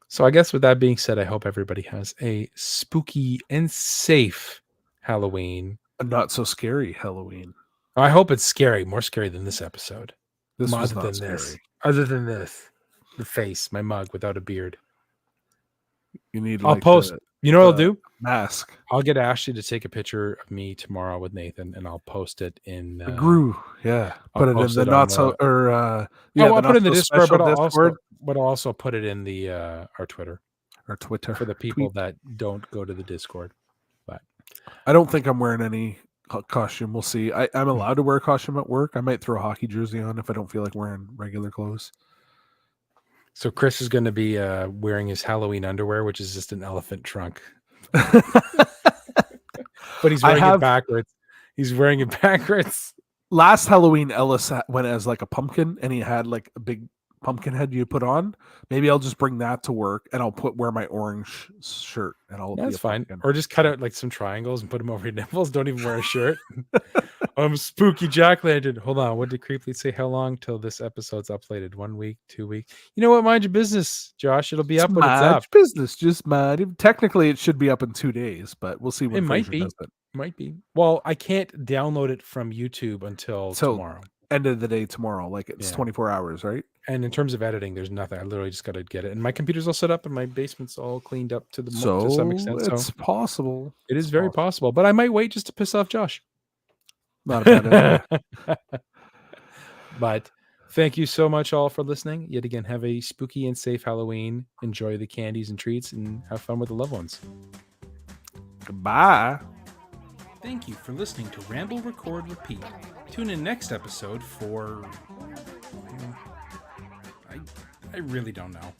So I guess with that being said, I hope everybody has a spooky and safe Halloween. A not so scary Halloween. I hope it's scary, more scary than this episode. This was Other not than this. scary. Other than this. The face, my mug without a beard. You need I'll like post. You know what I'll the do? mask. I'll get Ashley to take a picture of me tomorrow with Nathan, and I'll post it in. The Gru, yeah. I'll Put it in post the it on not so or yeah, the I'll put not it in the so Discord, special but Discord I'll also put it in the our Twitter or Twitter for the people Tweet. that don't go to the Discord. But I don't think I'm wearing any costume. We'll see. I'm allowed to wear a costume at work. I might throw a hockey jersey on if I don't feel like wearing regular clothes. so Chris is going to be wearing his Halloween underwear, which is just an elephant trunk, but he's wearing it backwards. He's wearing it backwards. Last Halloween, Ellis went as like a pumpkin, and he had like a big pumpkin head you put on. Maybe I'll just bring that to work, and I'll wear my orange shirt, and I'll be That's a fine. pumpkin. Or just cut out like some triangles and put them over your nipples. Don't even wear a shirt. Spooky Jack Lantern. Hold on. What did Creeply say? How long till this episode's uploaded? 1 week, 2 weeks? You know what? Mind your business, Josh. It'll be up when it's up. Business, just mad. Technically, it should be up in 2 days, but we'll see when It might Fraser be. does it. Might be. Well, I can't download it from YouTube until tomorrow. End of the day tomorrow. Like it's 24 hours, right? And in terms of editing, there's nothing. I literally just got to get it. And my computer's all set up and my basement's all cleaned up to some extent. It's possible. It is very possible. But I might wait just to piss off Josh. Not a bad idea. But thank you so much all for listening. Yet again, have a spooky and safe Halloween. Enjoy the candies and treats and have fun with the loved ones. Goodbye. Thank you for listening to Ramble, Record, Repeat. Tune in next episode for... I really don't know.